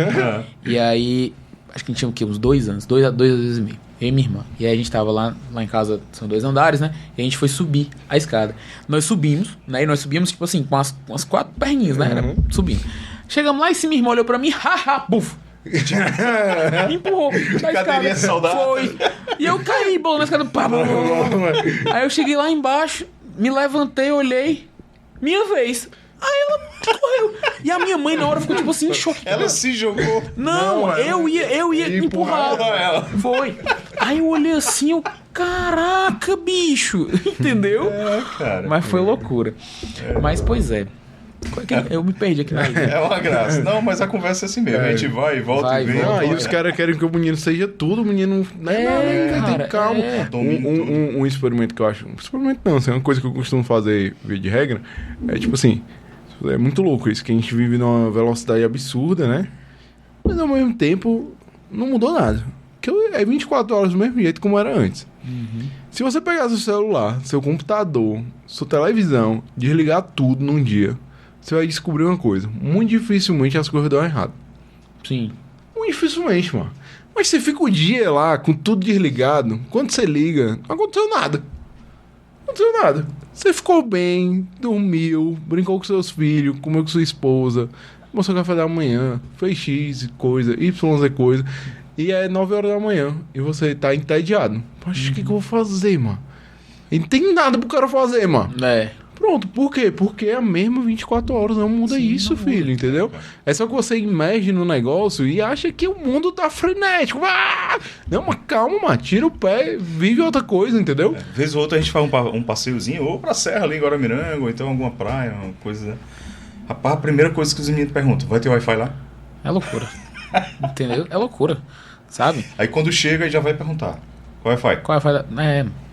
E aí, acho que a gente tinha o quê? Uns 2 anos, 2 anos e meio. Eu e minha irmã. E aí a gente tava lá em casa, são 2 andares, né? E a gente foi subir a escada. Nós subimos, né? E nós subimos, tipo assim, com umas 4 perninhas, né? Era subindo. Chegamos lá e esse minha irmã olhou pra mim, haha, buf! Me empurrou da Cadeirinha escada. saudável. Foi. E eu caí, bolou na escada. Pá, pá, pá, pá. Aí eu cheguei lá embaixo, me levantei, olhei. Minha vez. Aí ela correu. E a minha mãe na hora ficou tipo assim, em choque. Ela se jogou. Não, eu ia empurrar. ela. Foi. Aí eu olhei assim, eu, caraca, bicho. Entendeu? Cara. Mas foi loucura. Mas, pois é. Eu me perdi aqui na ilha. É uma graça. Não, mas a conversa é assim mesmo. A gente vai e volta Vai, e vem. volta. Ah, e os caras querem que o menino seja tudo, o menino. Cara, calma. é. Domina tudo. Um experimento que eu acho. Um experimento não, assim, uma coisa que eu costumo fazer via de regra. É tipo assim. É muito louco isso, que a gente vive numa velocidade absurda, né? Mas ao mesmo tempo, não mudou nada. Que é 24 horas do mesmo jeito como era antes. Se você pegar seu celular, seu computador, sua televisão, desligar tudo num dia, você vai descobrir uma coisa. Muito dificilmente as coisas dão errado. Sim. Muito dificilmente, mano. Mas você fica o dia lá com tudo desligado. Quando você liga, não aconteceu nada. Não aconteceu nada. Você ficou bem, dormiu, brincou com seus filhos, comeu com sua esposa, tomou seu café da manhã, fez X coisa, YZ coisa. E é 9 horas da manhã. E você tá entediado. Poxa, o que eu vou fazer, mano? E não tem nada pro cara fazer, mano. É. Pronto, por quê? Porque é a mesma 24 horas, não muda isso, filho, entendeu? É só que você imerge no negócio e acha que o mundo tá frenético. Ah! Não, mas calma, mano, tira o pé, vive outra coisa, entendeu? Vez ou outra a gente faz um passeiozinho, ou pra serra ali em Guaramiranga, ou então alguma praia, uma coisa, né? Rapaz, a primeira coisa que os meninos perguntam, vai ter Wi-Fi lá? É loucura. Entendeu? É loucura. Sabe? Aí quando chega, aí já vai perguntar, Com Wi-Fi. Com Wi-Fi.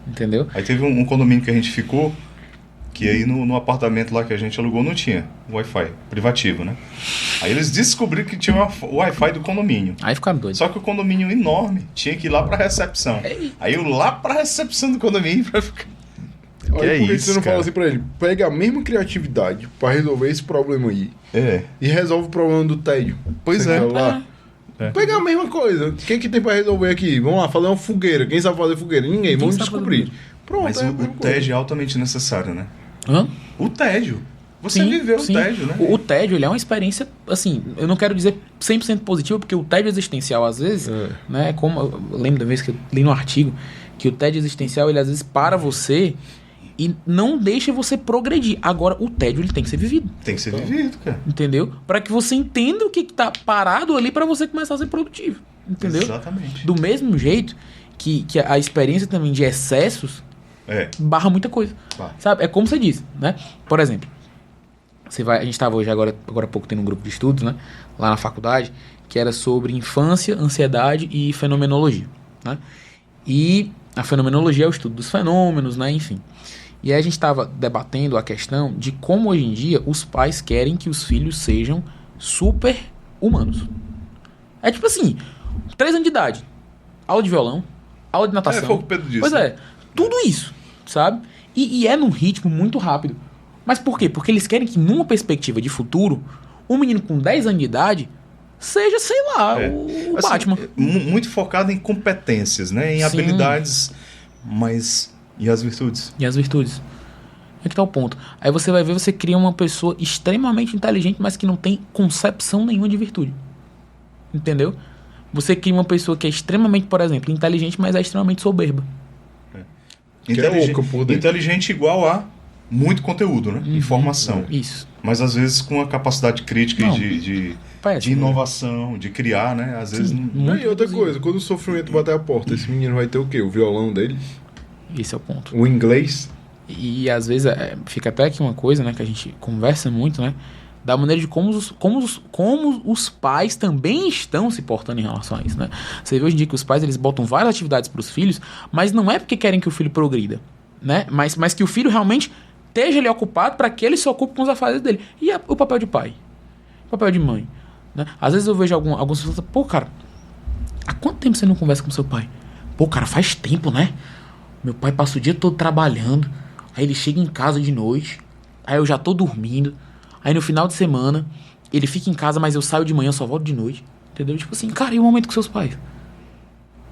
Entendeu? Aí teve um condomínio que a gente ficou, que aí no apartamento lá que a gente alugou não tinha Wi-Fi privativo, né? Aí eles descobriram que tinha o Wi-Fi do condomínio. Aí ficaram doidos. Só que o condomínio enorme tinha que ir lá pra recepção. Aí eu lá pra recepção do condomínio pra ficar... Olha, por que isso, você não cara? fala assim pra ele? Pega a mesma criatividade pra resolver esse problema aí É. e resolve o problema do tédio. Pois Sem é. celular. É. Pega a mesma coisa. O que tem pra resolver aqui? Vamos lá, fazer uma fogueira. Quem sabe fazer fogueira? Ninguém. Vamos sabe descobrir. fazer Pronto, Mas é a o mesma tédio é altamente necessário, né? Hã? O tédio. Você Sim, viveu sim. o tédio, né? O tédio, ele é uma experiência, assim, eu não quero dizer 100% positiva, porque o tédio existencial, às vezes, né, como eu lembro da vez que eu li no artigo, que o tédio existencial, ele às vezes para você e não deixa você progredir. Agora, o tédio, ele tem que ser vivido, Tem que ser vivido, cara. entendeu? Para que você entenda o que tá parado ali para você começar a ser produtivo, entendeu? Exatamente. Do mesmo jeito que a experiência também de excessos É. barra muita coisa, Tá. sabe? É como você disse, né? Por exemplo, a gente estava hoje, agora há pouco, tendo um grupo de estudos, né? Lá na faculdade, que era sobre infância, ansiedade e fenomenologia, né? E a fenomenologia é o estudo dos fenômenos, né? Enfim. E aí a gente estava debatendo a questão de como hoje em dia os pais querem que os filhos sejam super humanos. É tipo assim, 3 anos de idade, aula de violão, aula de natação. Foi o que o Pedro disse. Pois é, tudo isso, sabe? E é num ritmo muito rápido. Mas por quê? Porque eles querem que, numa perspectiva de futuro, um menino com 10 anos de idade seja, sei lá, o Assim, Batman. Muito focado em competências, né? Em Sim. habilidades, mas... E as virtudes? E as virtudes. É que tá o ponto. Aí você vai ver, você cria uma pessoa extremamente inteligente, mas que não tem concepção nenhuma de virtude. Entendeu? Você cria uma pessoa que é extremamente, por exemplo, inteligente, mas é extremamente soberba. Que é oca por dentro. Inteligente igual a muito conteúdo, né? Informação. Isso. Mas às vezes com a capacidade crítica Não. de Péssimo. inovação, de criar, né? Às vezes... Sim. não- E outra coisa, quando o sofrimento bater a porta, esse menino vai ter o quê? O violão dele? Esse é o ponto. O inglês? E às vezes fica até aqui uma coisa, né, que a gente conversa muito, né, da maneira de como os pais também estão se portando em relação a isso, né? Você vê hoje em dia que os pais, eles botam várias atividades para os filhos, mas não é porque querem que o filho progrida, né? Mas que o filho realmente esteja ali ocupado para que ele se ocupe com os afazeres dele. E o papel de pai? O papel de mãe? Né? Às vezes eu vejo alguns pessoas, pô, cara, há quanto tempo você não conversa com seu pai? Pô, cara, faz tempo, né? Meu pai passa o dia todo trabalhando, aí ele chega em casa de noite, aí eu já tô dormindo, aí no final de semana ele fica em casa, mas eu saio de manhã, só volto de noite, entendeu? Tipo assim, cara, e o momento com seus pais?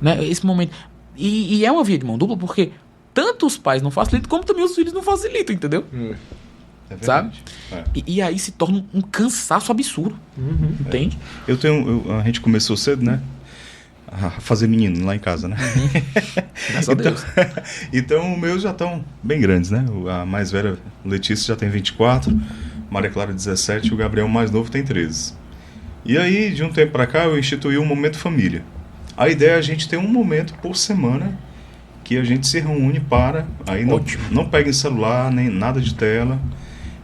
Né? Esse momento... E é uma via de mão dupla, porque tanto os pais não facilitam, como também os filhos não facilitam, entendeu? É verdade. Sabe? É. E aí se torna um cansaço absurdo, entende? A gente começou cedo, né? A fazer menino lá em casa, né? Graças a Deus. Então, meus já estão bem grandes, né? A mais velha, Letícia, já tem 24, Maria Clara, 17, e o Gabriel, mais novo, tem 13. E aí, de um tempo pra cá, eu instituí um momento família. A ideia é a gente ter um momento por semana que a gente se reúne para... Aí não peguem celular, nem nada de tela.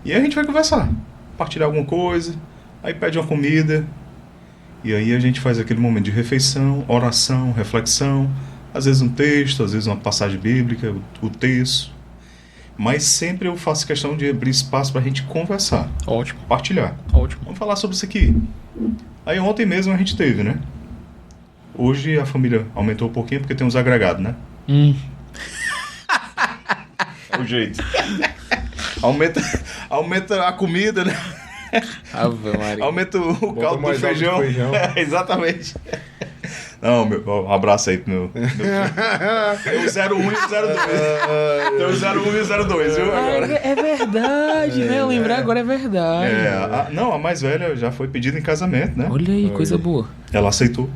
E aí a gente vai conversar, partilhar alguma coisa, aí pede uma comida... E aí a gente faz aquele momento de refeição, oração, reflexão, às vezes um texto, às vezes uma passagem bíblica, o texto. Mas sempre eu faço questão de abrir espaço para a gente conversar, Ótimo, partilhar. ótimo. Vamos falar sobre isso aqui. Aí ontem mesmo a gente teve, né? Hoje a família aumentou um pouquinho porque tem uns agregados, né? É o jeito. Aumenta a comida, né? Ave Maria. Aumenta o caldo do mais feijão. álcool do feijão. Exatamente. Não, um abraço aí pro meu tem o 01 e o 02. Tem o 01 e o 02, viu? Agora. É verdade, né? Eu lembrei agora, é verdade. A mais velha já foi pedida em casamento, né? Olha aí, coisa boa. Ela aceitou.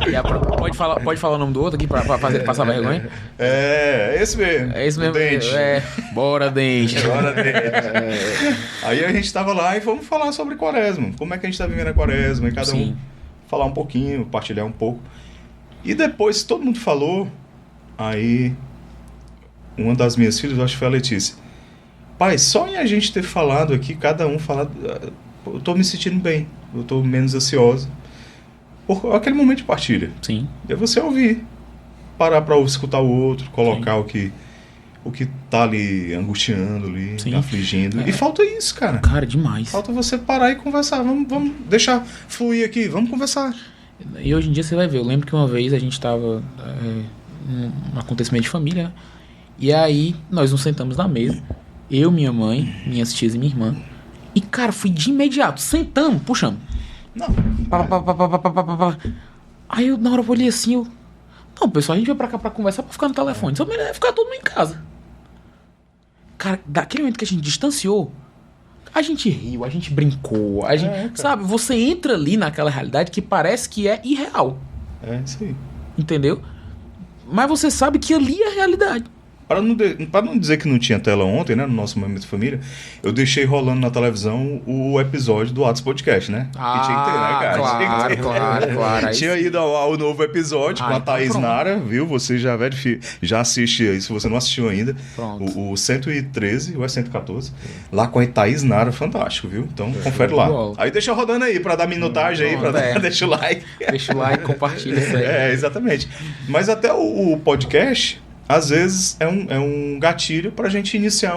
E a próxima? Pode falar o nome do outro aqui pra passar vergonha? É esse mesmo. É esse mesmo. Dente. Bora, Dente. Bora, Dente. Aí a gente tava lá e vamos falar sobre quaresma. Como é que a gente tá vivendo a quaresma? E cada um falar um pouquinho, partilhar um pouco. E depois, todo mundo falou, aí uma das minhas filhas, eu acho que foi a Letícia. Pai, só em a gente ter falado aqui, cada um falado, eu tô me sentindo bem. Eu tô menos ansiosa. aquele momento de partilha. Sim. É você ouvir, parar pra escutar o outro, colocar o que tá ali angustiando ali, Sim. afligindo. E falta isso, cara. Cara, demais. Falta você parar e conversar. Vamos deixar fluir aqui, vamos conversar. E hoje em dia você vai ver, eu lembro que uma vez a gente tava num acontecimento de família, né? E aí nós nos sentamos na mesa, eu, minha mãe, minhas tias e minha irmã. E, cara, fui de imediato, sentamos, puxamos. Não. Aí eu, na hora, eu olhei assim, não, pessoal, a gente veio pra cá pra conversar, pra ficar no telefone. Só melhor é ficar todo mundo em casa. Cara, daquele momento que a gente distanciou, a gente riu, a gente brincou, a gente... sabe, você entra ali naquela realidade que parece que é irreal. É isso aí. Entendeu? Mas você sabe que ali é a realidade. Para não dizer que não tinha tela ontem, né, no nosso momento de família, eu deixei rolando na televisão o episódio do Atos Podcast, né? Que tinha que ter, né, cara? Claro. Tinha ido ao novo episódio com a então Thaís pronto. Nara, viu? Você já assiste aí, se você não assistiu ainda. Pronto. O 113 ou é 114. Lá com a Thaís Nara, fantástico, viu? Então confere lá. Bom. Aí deixa rodando aí, pra dar minutagem aí, deixa o like. Deixa o like, compartilha isso aí. Exatamente. Mas até o podcast... às vezes é um gatilho pra gente iniciar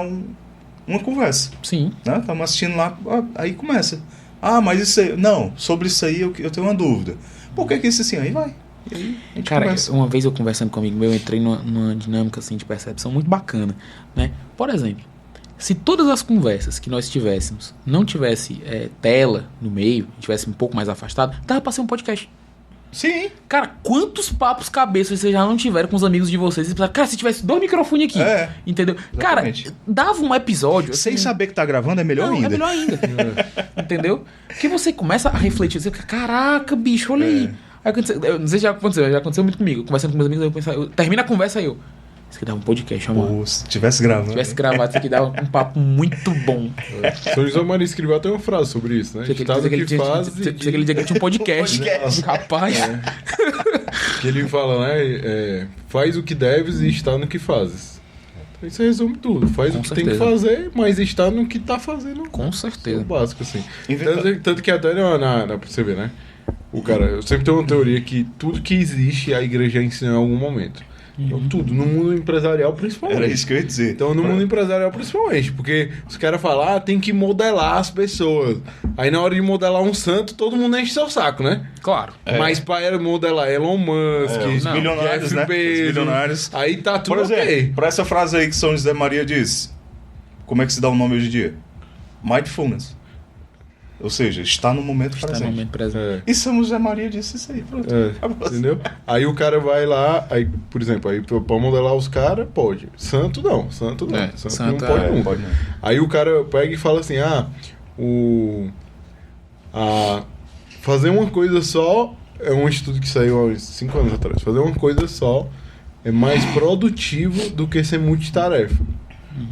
uma conversa. Sim. Né? Estamos assistindo lá, aí começa. Ah, mas isso aí... Não, sobre isso aí eu tenho uma dúvida. Por que isso assim? Aí vai. E aí a gente Cara, conversa. uma vez eu conversando com um amigo meu, eu entrei numa dinâmica assim, de percepção muito bacana, né? Por exemplo, se todas as conversas que nós tivéssemos não tivesse tela no meio, tivesse um pouco mais afastado, dava pra ser um podcast. Sim. Cara, quantos papos cabeças vocês já não tiveram com os amigos de vocês? Cara, se tivesse 2 microfones aqui, entendeu? Exatamente. Cara, dava um episódio... Sem assim, saber que tá gravando é melhor ainda. É melhor ainda. Entendeu? Porque você começa a refletir, você fica, caraca, bicho, olha aí. Aí não sei se já aconteceu muito comigo. Conversando com meus amigos, termina a conversa aí eu... Isso aqui dava um podcast, amor. Pô, se tivesse gravando. Se tivesse gravado, isso aqui dava um papo muito bom. São José Maria Escrivá tem uma frase sobre isso, né? Estado que faz... Aquele dia que tinha um podcast. Rapaz. Que ele fala, né? Faz o que deves e está no que fazes. Então, isso resume tudo. Faz Com o que certeza. tem que fazer, mas está no que tá fazendo. Com certeza. É o básico, assim. Inventa- Tanto que até pra você ver, né? O cara, eu sempre tenho uma teoria que tudo que existe a igreja ensina em algum momento. Então, tudo, no mundo empresarial principalmente. Era isso que eu ia dizer. Então, no mundo empresarial principalmente, porque os caras falam, tem que modelar as pessoas. Aí, na hora de modelar um santo, todo mundo enche seu saco, né? Claro. Mas para modelar Elon Musk, Os não, bilionários, Jeff né? Bezos, Os bilionários. aí tá tudo Por exemplo, ok. para essa frase aí que São José Maria diz, como é que se dá o nome hoje em dia? Mindfulness. Ou seja, está no momento Está presente. no momento presente. E São José Maria disse isso aí, pronto. Acabou. Entendeu? Aí o cara vai lá, aí, por exemplo, aí pra modelar os caras, pode. Santo não. Santo não santo pode é- nunca. pode não. Aí o cara pega e fala assim, fazer uma coisa só, é um estudo que saiu há uns 5 anos atrás, fazer uma coisa só é mais produtivo do que ser multitarefa.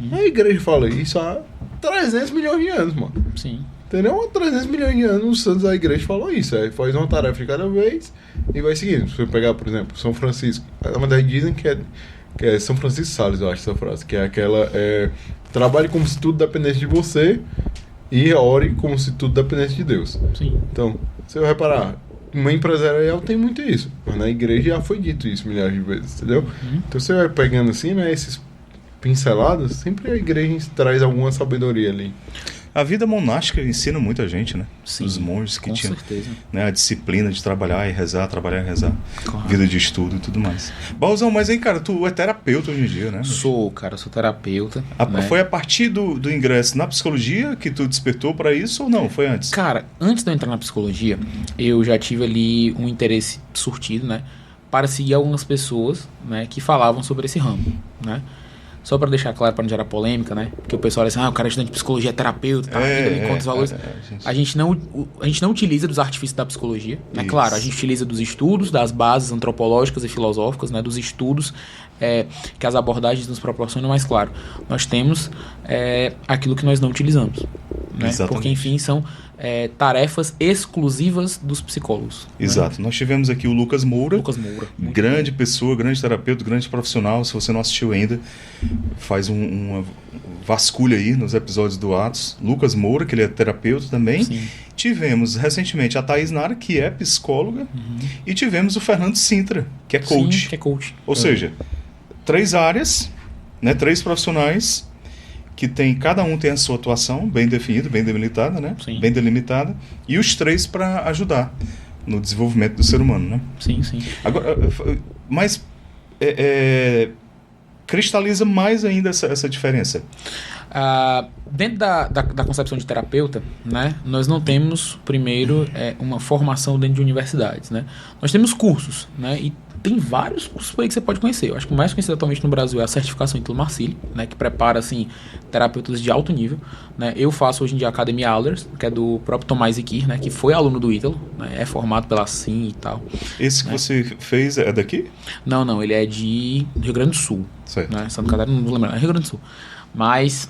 A igreja fala isso há 300 milhões de anos, mano. Sim. Entendeu? Há 300 milhões de anos os santos da igreja falou isso. Aí faz uma tarefa de cada vez e vai seguindo. Se você pegar, por exemplo, São Francisco. Na verdade dizem que é São Francisco Sales, eu acho essa frase. Que é aquela... trabalhe como se tudo dependesse de você e ore como se tudo dependesse de Deus. Sim. Então, você vai reparar, uma empresarial tem muito isso. Mas na igreja já foi dito isso milhares de vezes, entendeu? Então você vai pegando assim, né, esses pinceladas, sempre a igreja traz alguma sabedoria ali. A vida monástica ensina muita gente, né? Sim, Os monges que com tinham, certeza. né, a disciplina de trabalhar e rezar, trabalhar e rezar. Claro. Vida de estudo e tudo mais. Bauzão, mas aí, cara, tu é terapeuta hoje em dia, né? Sou terapeuta. né? Foi a partir do ingresso na psicologia que tu despertou pra isso ou não? Foi antes? Cara, antes de eu entrar na psicologia, eu já tive ali um interesse surtido, né? Para seguir algumas pessoas, né? Que falavam sobre esse ramo, né? Só para deixar claro, para não gerar polêmica, né? Porque o pessoal diz assim, o cara é estudante de psicologia, é terapeuta, tá? Ele encontra os valores. A gente não utiliza dos artifícios da psicologia, né? Isso. Claro, a gente utiliza dos estudos, das bases antropológicas e filosóficas, né? Dos estudos que as abordagens nos proporcionam, mas claro, nós temos aquilo que nós não utilizamos, né? Exatamente. Porque, enfim, são tarefas exclusivas dos psicólogos. Exato. Nós tivemos aqui o Lucas Moura. Lucas Moura. Muito Grande pessoa, grande terapeuta, grande profissional. Se você não assistiu ainda, faz uma vasculha aí nos episódios do Atos. Lucas Moura, que ele é terapeuta também. Sim. Tivemos recentemente a Thaís Nara, que é psicóloga. E tivemos o Fernando Sintra, que é coach. Sim, que é coach. Ou seja, 3 áreas, né, 3 profissionais que cada um tem a sua atuação bem definida, bem delimitada, né? Sim. Bem delimitada, e os 3 para ajudar no desenvolvimento do ser humano, né? Sim, sim. Agora, mas cristaliza mais ainda essa diferença. Dentro da concepção de terapeuta, né, nós não temos, primeiro, uma formação dentro de universidades, né? Nós temos cursos, né? E tem vários cursos por aí que você pode conhecer. Eu acho que o mais conhecido atualmente no Brasil é a certificação Ítalo Marcilli, né, que prepara, assim, terapeutas de alto nível, né? Eu faço hoje em dia a Academia Aulers, que é do próprio Tomás Iquir, né, que foi aluno do Ítalo, né, é formado pela SIM e tal. Esse que você fez é daqui? Não, ele é de Rio Grande do Sul. Certo. Né? Santa Catarina, não vou lembrar, é Rio Grande do Sul. Mas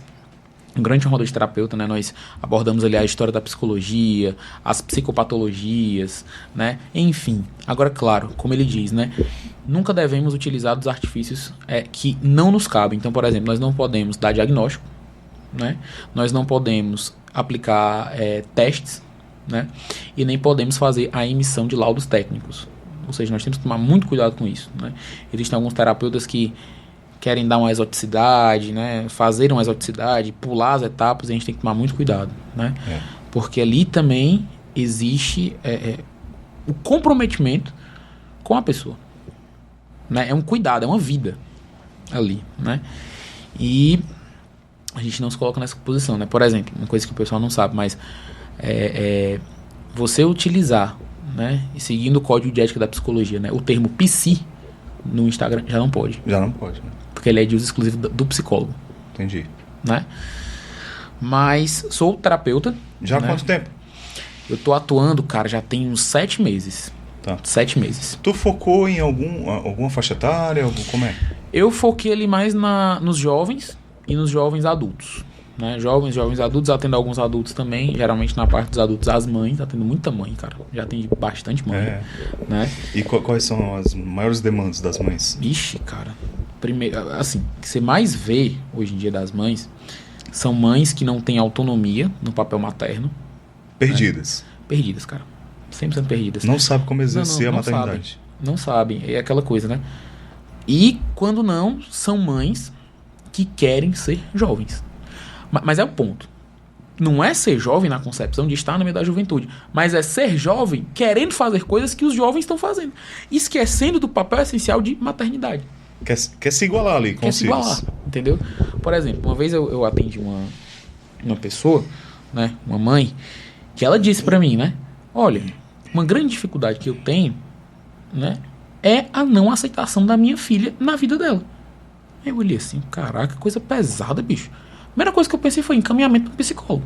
um grande roda de terapeuta, né? Nós abordamos ali a história da psicologia, as psicopatologias, né? Enfim. Agora, claro, como ele diz, né? Nunca devemos utilizar dos artifícios que não nos cabem. Então, por exemplo, nós não podemos dar diagnóstico, né? Nós não podemos aplicar testes, né? E nem podemos fazer a emissão de laudos técnicos. Ou seja, nós temos que tomar muito cuidado com isso, né? Existem alguns terapeutas que querem dar uma exoticidade, né? Fazer uma exoticidade, pular as etapas, e a gente tem que tomar muito cuidado, né? Porque ali também existe o comprometimento com a pessoa, né? É um cuidado, é uma vida ali, né? E a gente não se coloca nessa posição, né? Por exemplo, uma coisa que o pessoal não sabe, mas você utilizar, né? E seguindo o código de ética da psicologia, né? O termo psi no Instagram já não pode. Já não pode, né? Porque ele é de uso exclusivo do psicólogo. Entendi. Né? Mas sou terapeuta. Já há né? quanto tempo? Eu tô atuando, cara, já tem uns 7 meses. Tá. 7 meses. Tu focou em alguma faixa etária? Como é? Eu foquei ali mais nos jovens e nos jovens adultos. Né? Jovens adultos, atendo alguns adultos também. Geralmente na parte dos adultos, as mães. Atendo muita mãe, cara. Já atendi bastante mãe. Né? E quais são as maiores demandas das mães? Ixi, cara. Primeiro, assim, o que você mais vê hoje em dia das mães são mães que não têm autonomia no papel materno. Perdidas. Né? Perdidas, cara. 100% perdidas. Não sabe como exercer a não maternidade. Não sabem. É aquela coisa, né? E quando não, são mães que querem ser jovens. Mas é o ponto. Não é ser jovem na concepção de estar no meio da juventude, mas é ser jovem querendo fazer coisas que os jovens estão fazendo, esquecendo do papel essencial de maternidade. Quer se igualar ali com os filhos. Entendeu? Por exemplo, uma vez eu atendi uma pessoa, né, uma mãe, que ela disse pra mim, né, olha, uma grande dificuldade que eu tenho, né, é a não aceitação da minha filha na vida dela. Eu olhei assim, caraca, coisa pesada, bicho. A primeira coisa que eu pensei foi encaminhamento para psicólogo.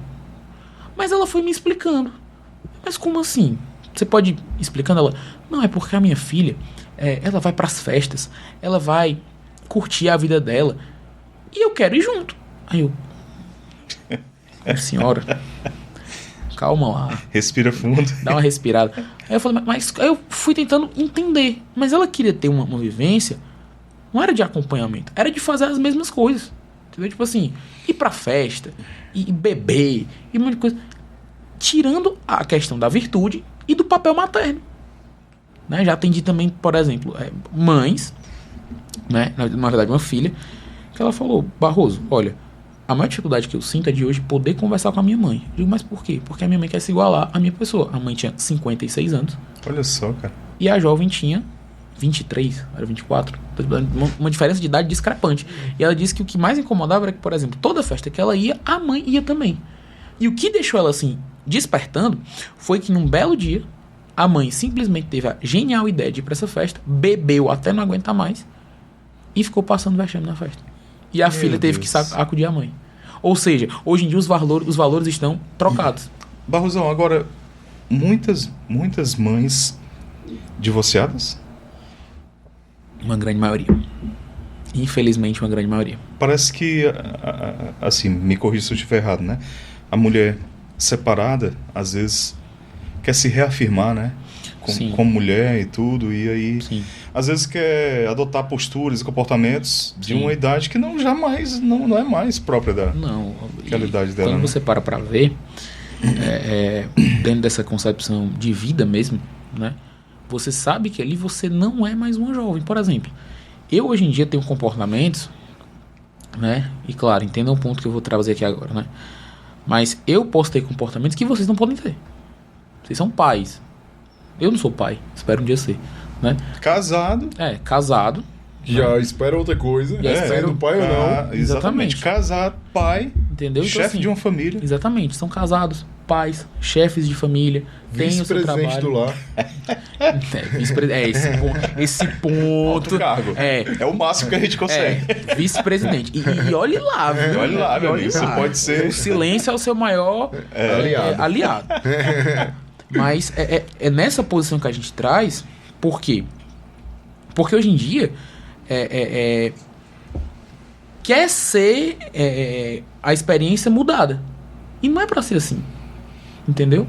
Mas ela foi me explicando. Mas como assim? Você pode ir explicando ela? Não, é porque a minha filha, ela vai pras festas, ela vai curtir a vida dela, e eu quero ir junto. Aí eu... senhora, calma lá. Respira fundo. Dá uma respirada. Aí eu falei, mas aí eu fui tentando entender. Mas ela queria ter uma vivência, não era de acompanhamento, era de fazer as mesmas coisas. Entendeu? Tipo assim, ir pra festa, e beber, e um monte de coisa. Tirando a questão da virtude e do papel materno. Né? Já atendi também, por exemplo, mães, né? Na verdade uma filha, que ela falou, Barroso, olha, a maior dificuldade que eu sinto é de hoje poder conversar com a minha mãe. Eu digo, mas por quê? Porque a minha mãe quer se igualar à minha pessoa. A mãe tinha 56 anos. Olha só, cara. E a jovem tinha 23, era 24. Uma diferença de idade discrepante. E ela disse que o que mais incomodava era que, por exemplo, toda festa que ela ia, a mãe ia também. E o que deixou ela assim, despertando, foi que num belo dia, a mãe simplesmente teve a genial ideia de ir pra essa festa, bebeu até não aguentar mais, e ficou passando vexame na festa. E a filha teve que acudir a mãe. Ou seja, hoje em dia os valores estão trocados. Barrosão, agora, muitas mães divorciadas? Uma grande maioria. Infelizmente, uma grande maioria. Parece que, assim, me corrija se eu estiver errado, né? A mulher separada, às vezes quer se reafirmar, né? Sim. Como mulher e tudo, e aí Sim. às vezes quer adotar posturas e comportamentos de Sim. uma idade que não é mais própria Não. daquela idade dela. Quando né? você para ver, dentro dessa concepção de vida mesmo, né? Você sabe que ali você não é mais uma jovem. Por exemplo, eu hoje em dia tenho comportamentos, né? E claro, entenda um ponto que eu vou trazer aqui agora, né? Mas eu posso ter comportamentos que vocês não podem ter. Vocês são pais. Eu não sou pai, espero um dia ser, né? Casado. Casado. Já espera outra coisa. Já espera sendo pai ou não. Exatamente. Exatamente. Casado, pai, Entendeu? Então, chefe assim, de uma família. Exatamente, são casados, pais, chefes de família, têm o seu Vice-presidente trabalho. do lar. Esse ponto. Alto cargo. É o máximo que a gente consegue. Vice-presidente. E olhe lá, viu? Olha lá, meu Olhe amigo. Você lá. pode ser. O silêncio é o seu maior aliado. Mas é nessa posição que a gente traz, por quê? Porque hoje em dia quer ser a experiência mudada. E não é pra ser assim. Entendeu?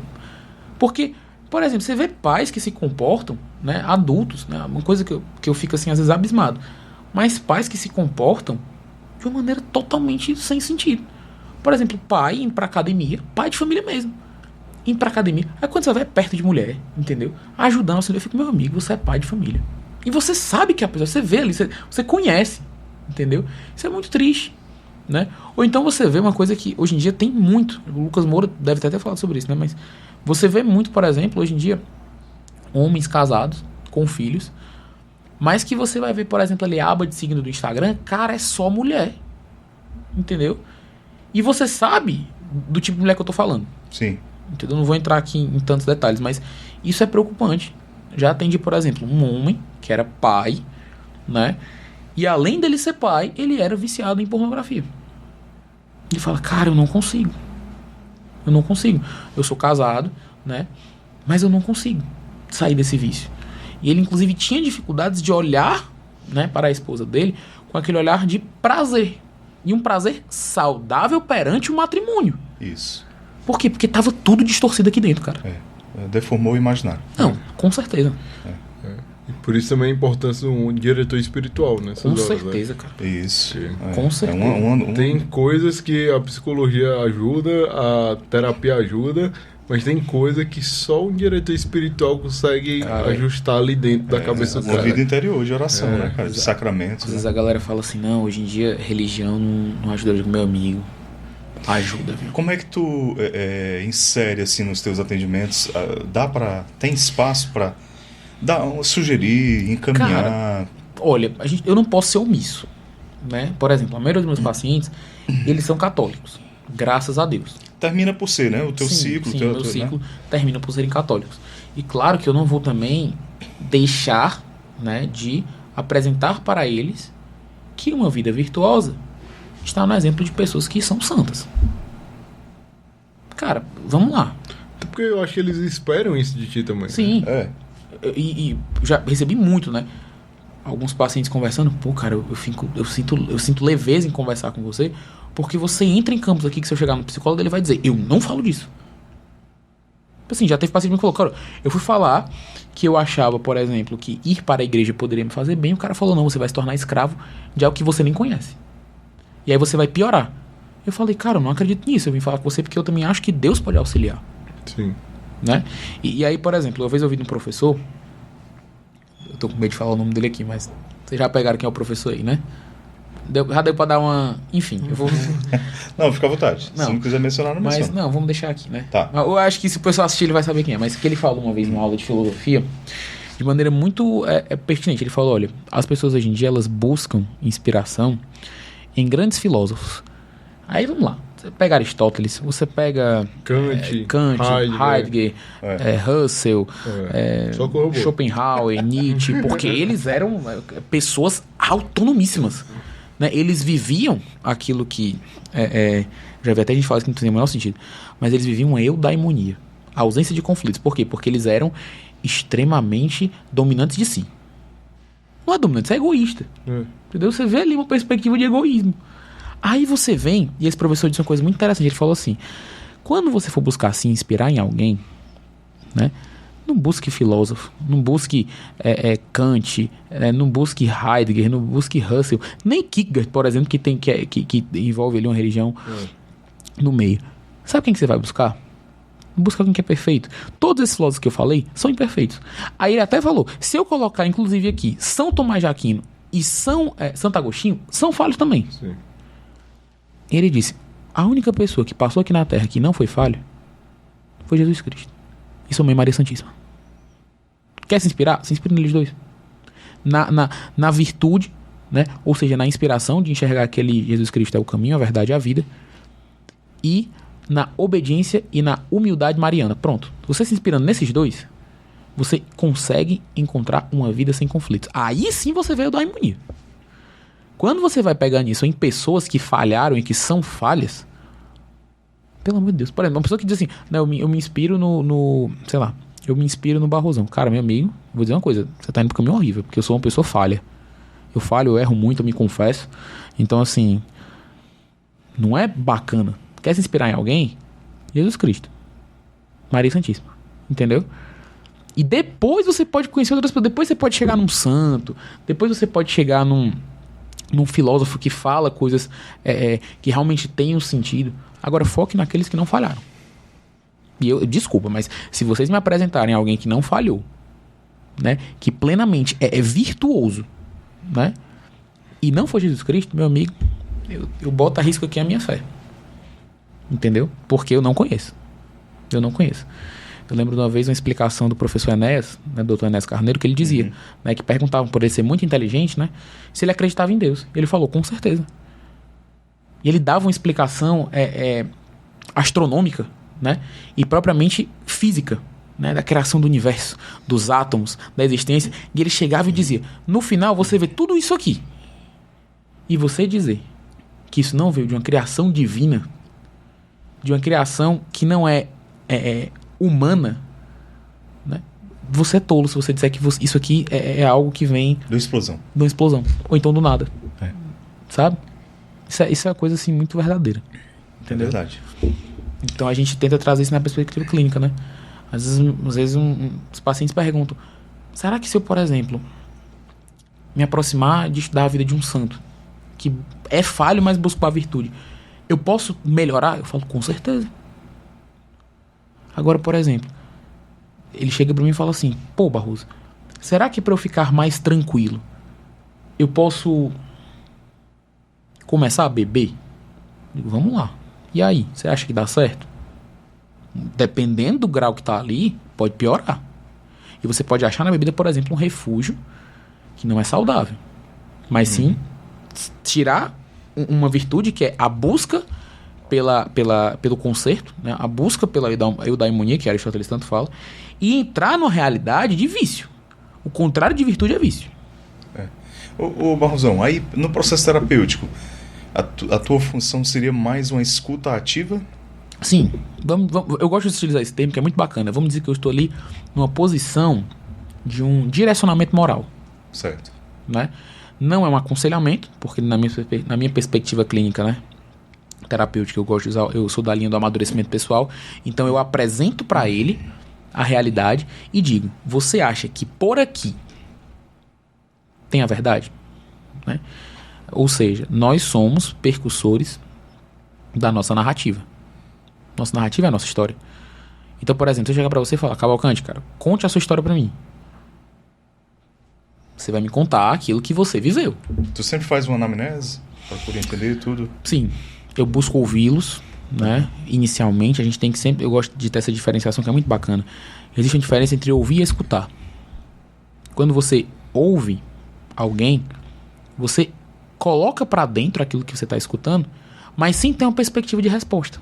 Porque, por exemplo, você vê pais que se comportam, né, adultos, né, uma coisa que eu fico assim às vezes abismado, mas pais que se comportam de uma maneira totalmente sem sentido. Por exemplo, pai indo pra academia, pai de família mesmo, indo pra academia, aí quando você vai perto de mulher, entendeu? Ajudando, assim, eu fico, meu amigo, você é pai de família. E você sabe que a pessoa, você vê ali, você conhece, entendeu? Isso é muito triste, né? Ou então você vê uma coisa que hoje em dia tem muito, o Lucas Moura deve ter até falado sobre isso, né? Mas você vê muito, por exemplo, hoje em dia, homens casados, com filhos, mas que você vai ver, por exemplo, ali a aba de signo do Instagram, cara, é só mulher, entendeu? E você sabe do tipo de mulher que eu tô falando. Sim. Entendeu? Não vou entrar aqui em tantos detalhes, mas isso é preocupante. Já atendi, por exemplo, um homem que era pai, né? E além dele ser pai, ele era viciado em pornografia. Ele fala, cara, eu não consigo. Eu sou casado, né? Mas eu não consigo sair desse vício. E ele, inclusive, tinha dificuldades de olhar, né, para a esposa dele com aquele olhar de prazer. E um prazer saudável perante o matrimônio. Isso. Por quê? Porque tava tudo distorcido aqui dentro, cara. Deformou o imaginário. Não, com certeza. E por isso também a importância de um diretor espiritual, né? Com certeza, cara. Isso. Com certeza. Tem coisas que a psicologia ajuda, a terapia ajuda, mas tem coisa que só um diretor espiritual consegue ajustar ali dentro da cabeça do Uma cara. vida interior de oração, né, cara? De sacramentos. Às vezes a galera fala assim, não, hoje em dia religião não ajuda. Eu digo, meu amigo, ajuda, viu? Como é que tu insere assim nos teus atendimentos? Tem espaço pra sugerir, encaminhar? Cara, olha, eu não posso ser omisso, né? Por exemplo, a maioria dos meus pacientes, eles são católicos, graças a Deus. Termina por ser, né? O teu ciclo. Sim, meu ciclo termina por serem católicos. E claro que eu não vou também deixar, né, de apresentar para eles que uma vida virtuosa está no exemplo de pessoas que são santas. Cara, vamos lá. Até porque eu acho que eles esperam isso de ti também. Sim. É. E já recebi muito, né? Alguns pacientes conversando, pô, cara, eu sinto leveza em conversar com você, porque você entra em campos aqui que se eu chegar no psicólogo, ele vai dizer, eu não falo disso. Assim, já teve paciente que me falou, cara, eu fui falar que eu achava, por exemplo, que ir para a igreja poderia me fazer bem, o cara falou, não, você vai se tornar escravo de algo que você nem conhece. E aí você vai piorar. Eu falei, cara, eu não acredito nisso, eu vim falar com você porque eu também acho que Deus pode auxiliar. Sim. Né? E aí, por exemplo, uma vez eu ouvi de um professor, eu tô com medo de falar o nome dele aqui, mas vocês já pegaram quem é o professor aí, né? Já deu pra dar uma... Enfim, eu vou... Não, fica à vontade. Não. Se não quiser mencionar, não Mas menciona. não, vamos deixar aqui, né? Tá. Eu acho que se o pessoal assistir, ele vai saber quem é. Mas que ele falou uma vez numa aula de filosofia, de maneira muito pertinente. Ele falou, olha, as pessoas hoje em dia, elas buscam inspiração em grandes filósofos. Aí, vamos lá. Você pega Aristóteles, você pega Kant, Heidegger, Russell, Schopenhauer, Nietzsche, porque eles eram pessoas autonomíssimas. Né? Eles viviam aquilo que... já vi até a gente falar que não tem o menor sentido, mas eles viviam uma eudaimonia, a ausência de conflitos. Por quê? Porque eles eram extremamente dominantes de si. Não é dominante, isso é egoísta. Entendeu? Você vê ali uma perspectiva de egoísmo. Aí você vem, e esse professor disse uma coisa muito interessante, ele falou assim, Quando você for buscar se inspirar em alguém, né? Não busque filósofo, não busque Kant, não busque Heidegger, não busque Russell, nem Kierkegaard, por exemplo, que envolve ali uma religião no meio. Sabe quem que você vai buscar? Busca alguém que é perfeito. Todos esses filósofos que eu falei são imperfeitos. Aí ele até falou, se eu colocar inclusive aqui São Tomás de Aquino e Santo Agostinho, são falhos também. Sim. Ele disse, a única pessoa que passou aqui na Terra que não foi falho foi Jesus Cristo e sua mãe Maria Santíssima. Quer se inspirar? Se inspira neles dois. Na virtude, né? Ou seja, na inspiração de enxergar que Jesus Cristo é o caminho, a verdade e a vida, e na obediência e na humildade mariana. Pronto. Você se inspirando nesses dois, você consegue encontrar uma vida sem conflitos. Aí sim você veio da harmonia. Quando você vai pegar nisso em pessoas que falharam e que são falhas, pelo amor de Deus, por exemplo, uma pessoa que diz assim, não, eu me inspiro sei lá, eu me inspiro no Barrosão. Cara, meu amigo, vou dizer uma coisa, você tá indo pro caminho horrível, porque eu sou uma pessoa falha. Eu falho, eu erro muito, eu me confesso. Então, assim, não é bacana. Quer se inspirar em alguém? Jesus Cristo. Maria Santíssima. Entendeu? E depois você pode conhecer outras pessoas. Depois você pode chegar num santo. Depois você pode chegar num filósofo que fala coisas que realmente tenham sentido. Agora foque naqueles que não falharam. E desculpa, mas se vocês me apresentarem alguém que não falhou, né, que plenamente é virtuoso, né, e não foi Jesus Cristo, meu amigo, eu boto a risco aqui a minha fé. Entendeu? Porque eu não conheço. Eu não conheço. Eu lembro de uma vez uma explicação do professor Enéas, né, doutor Enéas Carneiro, que ele dizia, né, que perguntavam por ele ser muito inteligente, né, se ele acreditava em Deus. Ele falou, com certeza. E ele dava uma explicação astronômica, né, e propriamente física, né, da criação do universo, dos átomos, da existência. E ele chegava e dizia, no final você vê tudo isso aqui. E você dizer que isso não veio de uma criação divina, de uma criação que não é humana, né? Você é tolo se você disser que isso aqui é algo que vem... De uma explosão. Ou então do nada. Sabe? Isso é uma coisa assim muito verdadeira. Entendeu? É verdade. Então a gente tenta trazer isso na perspectiva clínica, né? Às vezes os pacientes perguntam, será que se eu, por exemplo, me aproximar de estudar a vida de um santo, que é falho, mas busca a virtude, eu posso melhorar? Eu falo, com certeza. Agora, por exemplo, ele chega pra mim e fala assim, pô, Barroso, será que pra eu ficar mais tranquilo, eu posso começar a beber? Eu digo, vamos lá. E aí, você acha que dá certo? Dependendo do grau que tá ali, pode piorar. E você pode achar na bebida, por exemplo, um refúgio que não é saudável. Mas sim, tirar uma virtude que é a busca pelo conserto, né? A busca pela eudaimonia, que Aristóteles tanto fala, e entrar numa realidade de vício. O contrário de virtude é vício. Ô Barrosão, aí no processo terapêutico, a tua função seria mais uma escuta ativa? Sim, eu gosto de utilizar esse termo, que é muito bacana. Vamos dizer que eu estou ali numa posição de um direcionamento moral. Certo. Né? Não é um aconselhamento, porque na minha perspectiva clínica, né, terapêutica, eu gosto de usar, eu sou da linha do amadurecimento pessoal, então eu apresento para ele a realidade e digo, você acha que por aqui tem a verdade? Né? Ou seja, nós somos percussores da nossa narrativa. Nossa narrativa é a nossa história. Então, por exemplo, se eu chegar pra você e falar, Cavalcante, cara, conte a sua história pra mim. Você vai me contar aquilo que você viveu. Tu sempre faz uma anamnese pra poder entender tudo? Sim. Eu busco ouvi-los, né? Inicialmente, a gente tem que sempre... Eu gosto de ter essa diferenciação que é muito bacana. Existe uma diferença entre ouvir e escutar. Quando você ouve alguém, você coloca pra dentro aquilo que você tá escutando, mas sem ter uma perspectiva de resposta.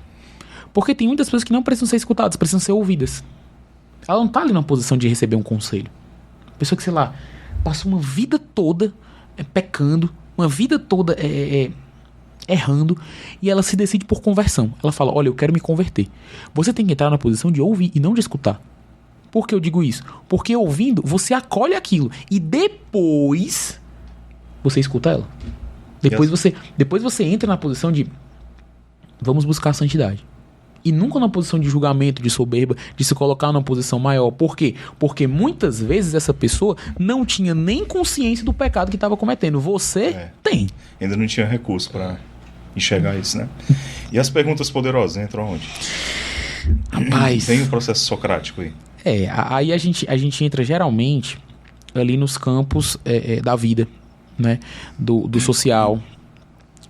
Porque tem muitas pessoas que não precisam ser escutadas, precisam ser ouvidas. Ela não tá ali na posição de receber um conselho. Pessoa que, sei lá, passou uma vida toda pecando, uma vida toda errando, e ela se decide por conversão. Ela fala, olha, eu quero me converter. Você tem que entrar na posição de ouvir e não de escutar. Por que eu digo isso? Porque ouvindo, você acolhe aquilo, e depois você escuta ela. Depois você entra na posição de vamos buscar a santidade. E nunca numa posição de julgamento, de soberba, de se colocar numa posição maior. Por quê? Porque muitas vezes essa pessoa não tinha nem consciência do pecado que estava cometendo. Você tem. Ainda não tinha recurso para enxergar isso, né? E as perguntas poderosas entram onde? Rapaz. Tem um processo socrático aí. Aí a gente entra geralmente ali nos campos da vida, né? Do social,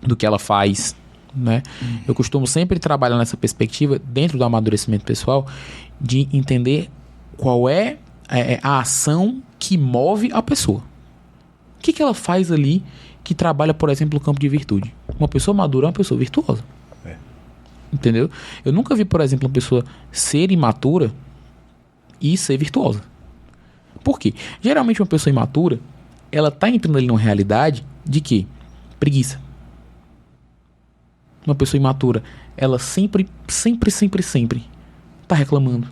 do que ela faz, né? Eu costumo sempre trabalhar nessa perspectiva, dentro do amadurecimento pessoal, de entender qual é a ação que move a pessoa. O que ela faz ali que trabalha, por exemplo, no campo de virtude? Uma pessoa madura é uma pessoa virtuosa. Entendeu? Eu nunca vi, por exemplo, uma pessoa ser imatura e ser virtuosa. Por quê? Geralmente uma pessoa imatura, ela tá entrando ali numa realidade de que? Preguiça. Uma pessoa imatura, ela sempre tá reclamando.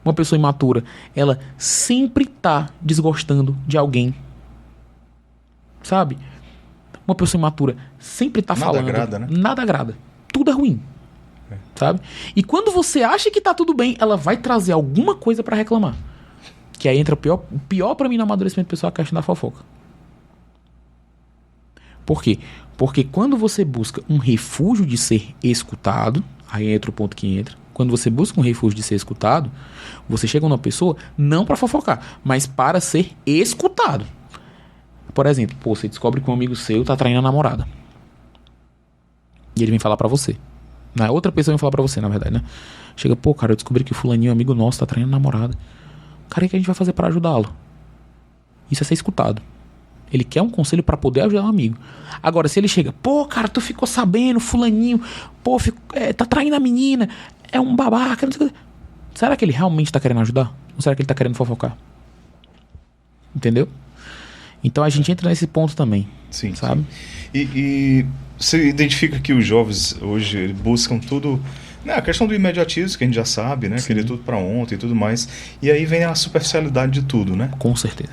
Uma pessoa imatura, ela sempre tá desgostando de alguém. Sabe? Uma pessoa imatura sempre tá falando. Nada agrada, né? Nada agrada. Tudo é ruim. Sabe? E quando você acha que tá tudo bem, ela vai trazer alguma coisa pra reclamar. Que aí entra o pior pra mim no amadurecimento pessoal, a questão da fofoca. Por quê? Porque quando você busca um refúgio de ser escutado, aí entra o ponto que entra. Quando você busca um refúgio de ser escutado, você chega numa pessoa não pra fofocar, mas para ser escutado. Por exemplo, você descobre que um amigo seu tá traindo a namorada. E ele vem falar pra você. Outra pessoa vem falar pra você, na verdade, né? Chega, cara, eu descobri que o fulaninho, amigo nosso, tá traindo a namorada. Cara, o que a gente vai fazer pra ajudá-lo? Isso é ser escutado. Ele quer um conselho pra poder ajudar um amigo. Agora, se ele chega, cara, tu ficou sabendo, fulaninho, tá traindo a menina, é um babaca, não sei o que. Será que ele realmente tá querendo ajudar? Ou será que ele tá querendo fofocar? Entendeu? Então a gente entra nesse ponto também. Sim. Sabe? E você identifica que os jovens hoje buscam tudo... A questão do imediatismo, que a gente já sabe, né? Sim. Querer tudo pra ontem e tudo mais. E aí vem a superficialidade de tudo, né? Com certeza.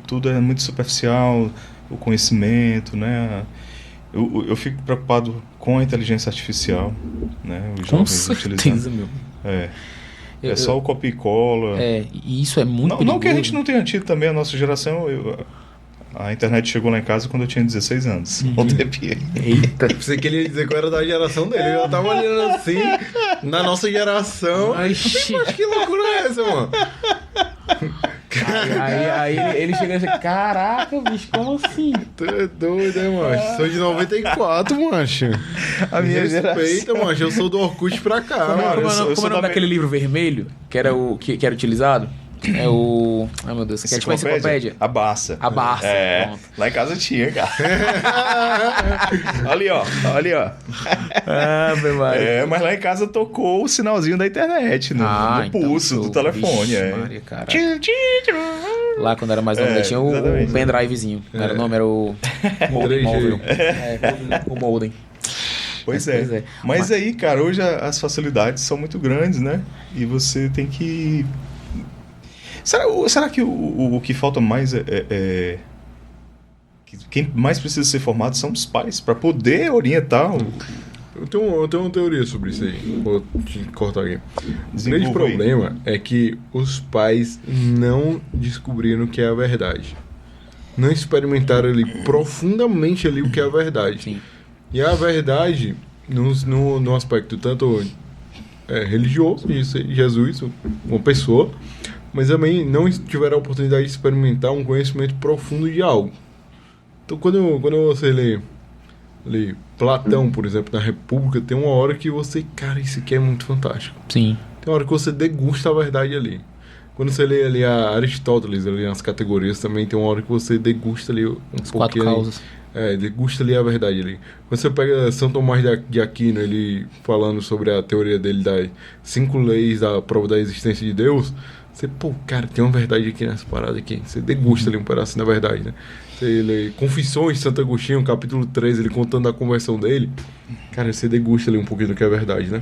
Tudo é muito superficial, o conhecimento, né? Eu fico preocupado com a inteligência artificial, né? Os Com jovens certeza, utilizando. meu. Só o copia e cola. E isso é muito perigoso. Não que a gente não tenha tido também, a nossa geração... A internet chegou lá em casa quando eu tinha 16 anos. Eita. Pensei que ele ia dizer que eu era da geração dele. Eu tava olhando assim, na nossa geração. Mas que loucura é essa, mano? Aí ele chega e diz, caraca, bicho, como assim? Tu é doido, hein, macho? Sou de 94, macho. A minha respeita, macho. Eu sou do Orkut pra cá, mano. Como é o nome daquele livro vermelho que era utilizado? É o... Ai, meu Deus. Que é tipo a enciclopédia. A Barça. A Barça. Lá em casa tinha, cara. Ali, ó. Mas lá em casa tocou o sinalzinho da internet no pulso do telefone. Maria, lá quando era mais novo, tinha o pendrivezinho. Não era o nome, era o móvel. O modem. Pois é. Mas aí, cara, hoje as facilidades são muito grandes, né? E você tem que... Será que o que falta mais quem mais precisa ser formado são os pais, para poder orientar Eu tenho uma teoria sobre isso aí. Vou te cortar aqui. O grande problema é que os pais não descobriram o que é a verdade. Não experimentaram ali profundamente ali o que é a verdade. Sim. E a verdade, no aspecto tanto religioso, de ser Jesus, uma pessoa, mas também não tiveram a oportunidade de experimentar um conhecimento profundo de algo. Então, quando você lê Platão, por exemplo, na República, tem uma hora que você... Cara, isso aqui é muito fantástico. Sim. Tem uma hora que você degusta a verdade ali. Quando você lê ali a Aristóteles, ali nas categorias, também tem uma hora que você degusta ali as 4 causas. Degusta ali a verdade ali. Quando você pega São Tomás de Aquino, ele falando sobre a teoria dele das 5 leis da prova da existência de Deus... Você, cara, tem uma verdade aqui nessa parada aqui. Você degusta ali um pedacinho da verdade, né? Você lê Confissões de Santo Agostinho, capítulo 3, ele contando a conversão dele. Cara, você degusta ali um pouquinho do que é verdade, né?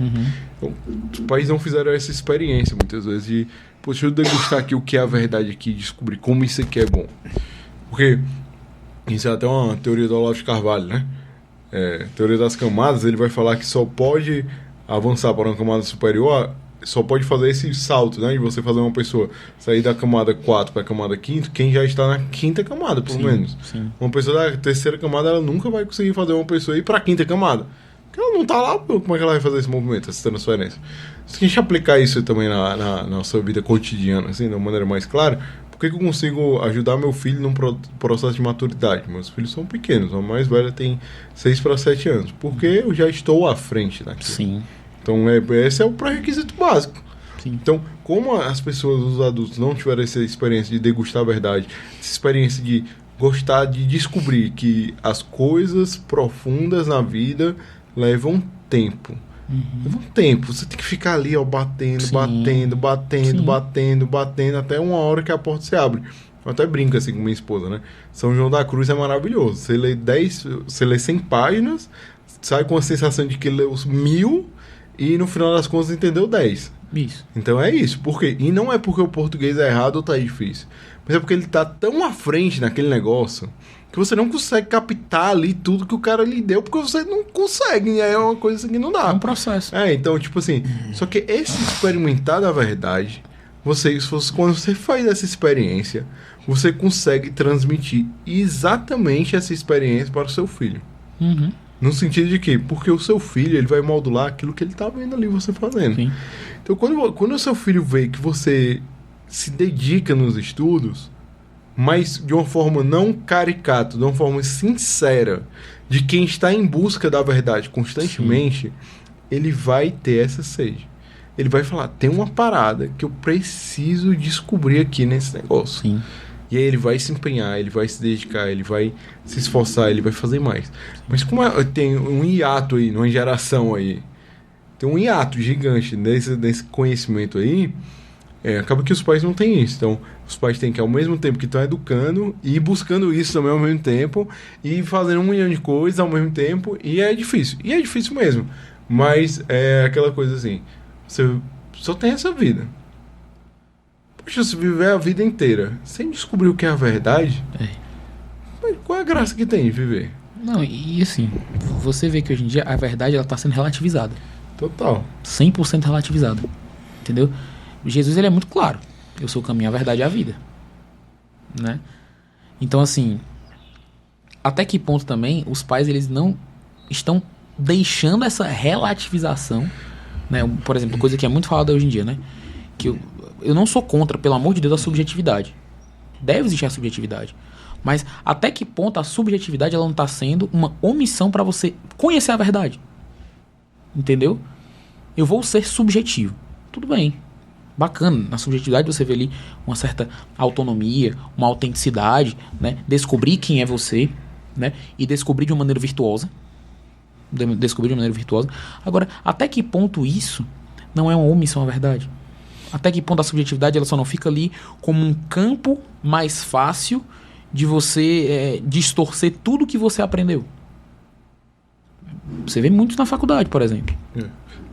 Então, os pais não fizeram essa experiência, muitas vezes, de... deixa eu degustar aqui o que é a verdade aqui, descobrir como isso aqui é bom. Porque isso é até uma teoria do Olavo de Carvalho, né? Teoria das camadas, ele vai falar que só pode avançar para uma camada superior, só pode fazer esse salto, né? De você fazer uma pessoa sair da camada 4 para a camada 5ª, quem já está na 5ª camada, pelo menos. Sim. Uma pessoa da 3ª camada, ela nunca vai conseguir fazer uma pessoa ir para a 5ª camada. Porque ela não está lá, como é que ela vai fazer esse movimento, essa transferência? Se a gente aplicar isso também na nossa vida cotidiana, assim, de uma maneira mais clara, por que eu consigo ajudar meu filho num processo de maturidade? Meus filhos são pequenos, a mais velha tem 6 para 7 anos. Porque eu já estou à frente daquilo. Sim. Então, esse é o pré-requisito básico. Sim. Então, como as pessoas, os adultos, não tiveram essa experiência de degustar a verdade, essa experiência de gostar de descobrir que as coisas profundas na vida levam tempo. Levam tempo. Você tem que ficar ali, ó, batendo, até uma hora que a porta se abre. Eu até brinco assim com minha esposa, né? São João da Cruz é maravilhoso. Você lê 100 páginas, sai com a sensação de que leu 1000 e no final das contas entendeu 10. Isso. Então é isso. Por quê? E não é porque o português é errado ou tá difícil. Mas é porque ele tá tão à frente naquele negócio que você não consegue captar ali tudo que o cara lhe deu, porque você não consegue. E aí é uma coisa assim que não dá. É um processo. Então, tipo assim, só que esse experimentar da verdade, quando você faz essa experiência, você consegue transmitir exatamente essa experiência para o seu filho. No sentido de que, porque o seu filho, ele vai modular aquilo que ele tá vendo ali você fazendo. Sim. Então, quando o seu filho vê que você se dedica nos estudos, mas de uma forma não caricata, de uma forma sincera, de quem está em busca da verdade constantemente, ele vai ter essa sede. Ele vai falar, tem uma parada que eu preciso descobrir aqui nesse negócio. Sim. E aí ele vai se empenhar, ele vai se dedicar, ele vai se esforçar, ele vai fazer mais. Mas como tem um hiato aí, numa geração aí, tem um hiato gigante nesse conhecimento aí, acaba que os pais não têm isso. Então, os pais têm que, ao mesmo tempo que estão educando, ir buscando isso também ao mesmo tempo, e fazendo 1 milhão de coisas ao mesmo tempo, e é difícil. E é difícil mesmo. Mas é aquela coisa assim, você só tem essa vida. Poxa, se viver a vida inteira sem descobrir o que é a verdade, qual é a graça que tem de viver? Não, e assim, você vê que hoje em dia a verdade ela tá sendo relativizada. Total. 100% relativizada. Entendeu? Jesus, ele é muito claro. Eu sou o caminho, a verdade e a vida. Né? Então, assim, até que ponto também os pais, eles não estão deixando essa relativização, né? Por exemplo, coisa que é muito falada hoje em dia, né? Que eu não sou contra, pelo amor de Deus, a subjetividade. Deve existir a subjetividade. Mas até que ponto a subjetividade ela não está sendo uma omissão para você conhecer a verdade? Entendeu? Eu vou ser subjetivo. Tudo bem. Bacana. Na subjetividade você vê ali uma certa autonomia, uma autenticidade, né? Descobrir quem é você, né? E descobrir de uma maneira virtuosa. Agora, até que ponto isso não é uma omissão à verdade? Até que ponto a subjetividade ela só não fica ali como um campo mais fácil de você distorcer tudo que você aprendeu? Você vê muito na faculdade, por exemplo.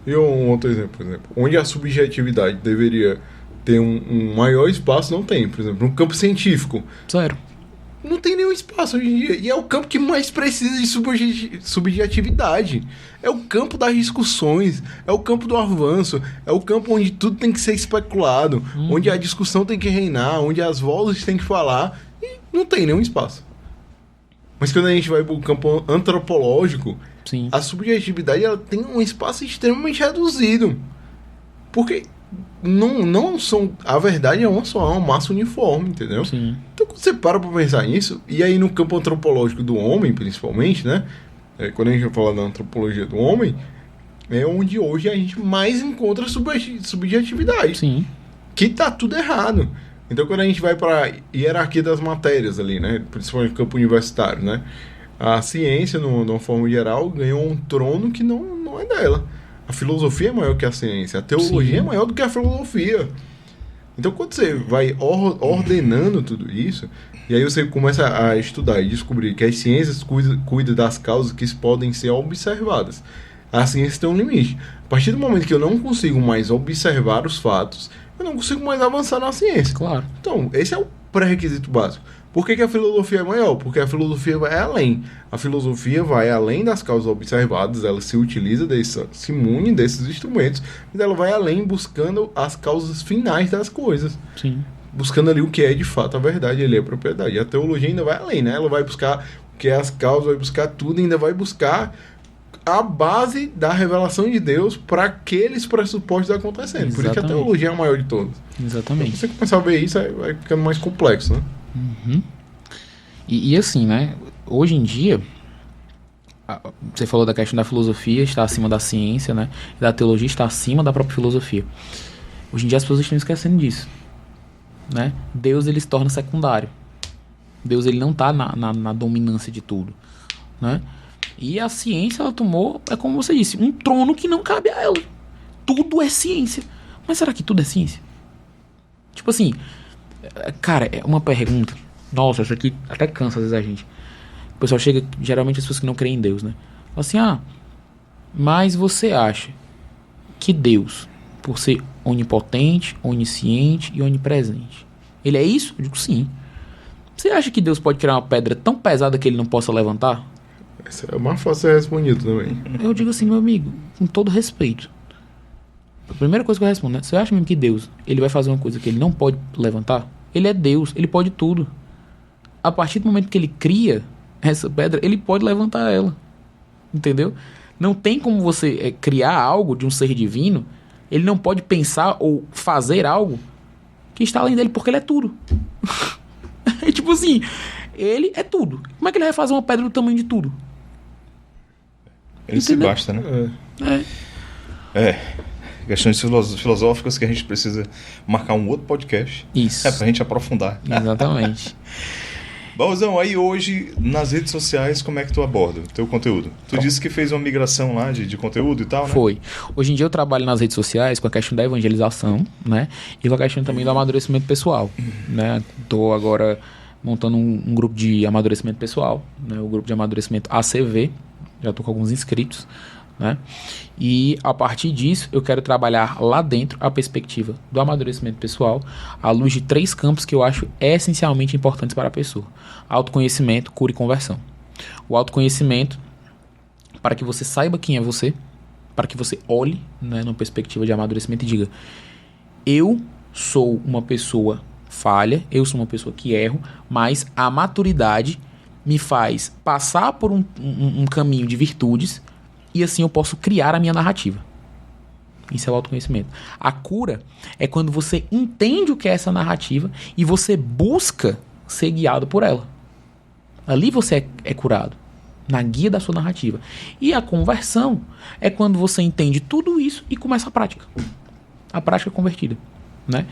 E um outro exemplo, por exemplo, onde a subjetividade deveria ter um maior espaço, não tem. Por exemplo, no campo científico. Zero. Não tem nenhum espaço hoje em dia. E é o campo que mais precisa de subjetividade. É o campo das discussões, é o campo do avanço, é o campo onde tudo tem que ser especulado, onde a discussão tem que reinar, onde as vozes têm que falar, e não tem nenhum espaço. Mas quando a gente vai para o campo antropológico, Sim. A subjetividade ela tem um espaço extremamente reduzido. Porque não são... A verdade é uma massa uniforme, entendeu? Sim. Então, quando você para pensar nisso, e aí no campo antropológico do homem, principalmente, né? Quando a gente vai falar da antropologia do homem, é onde hoje a gente mais encontra subjetividade. Sim. Que tá tudo errado. Então, quando a gente vai para a hierarquia das matérias ali, né? Principalmente no campo universitário, né? A ciência, de uma forma geral, ganhou um trono que não é dela. A filosofia é maior que a ciência. A teologia é maior do que a filosofia. Então, quando você vai ordenando tudo isso, e aí você começa a estudar e descobrir que as ciências cuidam das causas que podem ser observadas. A ciência tem um limite. A partir do momento que eu não consigo mais observar os fatos, eu não consigo mais avançar na ciência. Claro. Então, esse é o pré-requisito básico. Por que a filosofia é maior? Porque a filosofia vai além. A filosofia vai além das causas observadas, ela se utiliza se mune desses instrumentos, mas ela vai além buscando as causas finais das coisas. Sim. Buscando ali o que é de fato a verdade, ali a propriedade. A teologia ainda vai além, né? Ela vai buscar o que é as causas, vai buscar tudo, ainda vai buscar a base da revelação de Deus para aqueles pressupostos acontecendo. Exatamente. Por isso que a teologia é a maior de todas. Exatamente. Então, você começar a ver isso, aí vai ficando mais complexo, né? Uhum. E assim, né? Hoje em dia, você falou da questão da filosofia está acima da ciência, né? E da teologia está acima da própria filosofia. Hoje em dia as pessoas estão esquecendo disso, né? Deus, ele se torna secundário. Deus, ele não está na dominância de tudo, né? E a ciência, ela tomou, é como você disse, um trono que não cabe a ela. Tudo é ciência. Mas será que tudo é ciência? Tipo assim, cara, é uma pergunta. Nossa, isso aqui até cansa às vezes a gente. O pessoal chega, geralmente as pessoas que não creem em Deus, né? Fala assim, mas você acha que Deus, por ser onipotente, onisciente e onipresente, ele é isso? Eu digo sim. Você acha que Deus pode criar uma pedra tão pesada que ele não possa levantar? Essa é mais fácil de ser respondido também. Eu digo assim, meu amigo, com todo respeito. A primeira coisa que eu respondo, né? Você acha mesmo que Deus, ele vai fazer uma coisa que ele não pode levantar? Ele é Deus, ele pode tudo. A partir do momento que ele cria essa pedra, ele pode levantar ela. Entendeu? Não tem como você criar algo de um ser divino, ele não pode pensar ou fazer algo que está além dele, porque ele é tudo. É tipo assim, ele é tudo. Como é que ele vai fazer uma pedra do tamanho de tudo? Ele se basta, né? Questões filosóficas que a gente precisa marcar um outro podcast. Isso. Pra gente aprofundar. Exatamente. Bauzão, aí hoje, nas redes sociais, como é que tu aborda o teu conteúdo? Tu disse que fez uma migração lá de conteúdo e tal, né? Foi. Hoje em dia eu trabalho nas redes sociais com a questão da evangelização, né? E com a questão também do amadurecimento pessoal, né? Tô agora montando um grupo de amadurecimento pessoal, né? O grupo de amadurecimento ACV. Já tô com alguns inscritos, né? E a partir disso eu quero trabalhar lá dentro a perspectiva do amadurecimento pessoal à luz de 3 campos que eu acho essencialmente importantes para a pessoa: autoconhecimento, cura e conversão. O autoconhecimento, para que você saiba quem é você, para que você olhe, né, numa perspectiva de amadurecimento e diga: eu sou uma pessoa falha, eu sou uma pessoa que erro, mas a maturidade me faz passar por um caminho de virtudes e assim eu posso criar a minha narrativa. Isso é o autoconhecimento. A cura é quando você entende o que é essa narrativa e você busca ser guiado por ela. Ali você é curado, na guia da sua narrativa. E a conversão é quando você entende tudo isso e começa a prática. A prática convertida, né?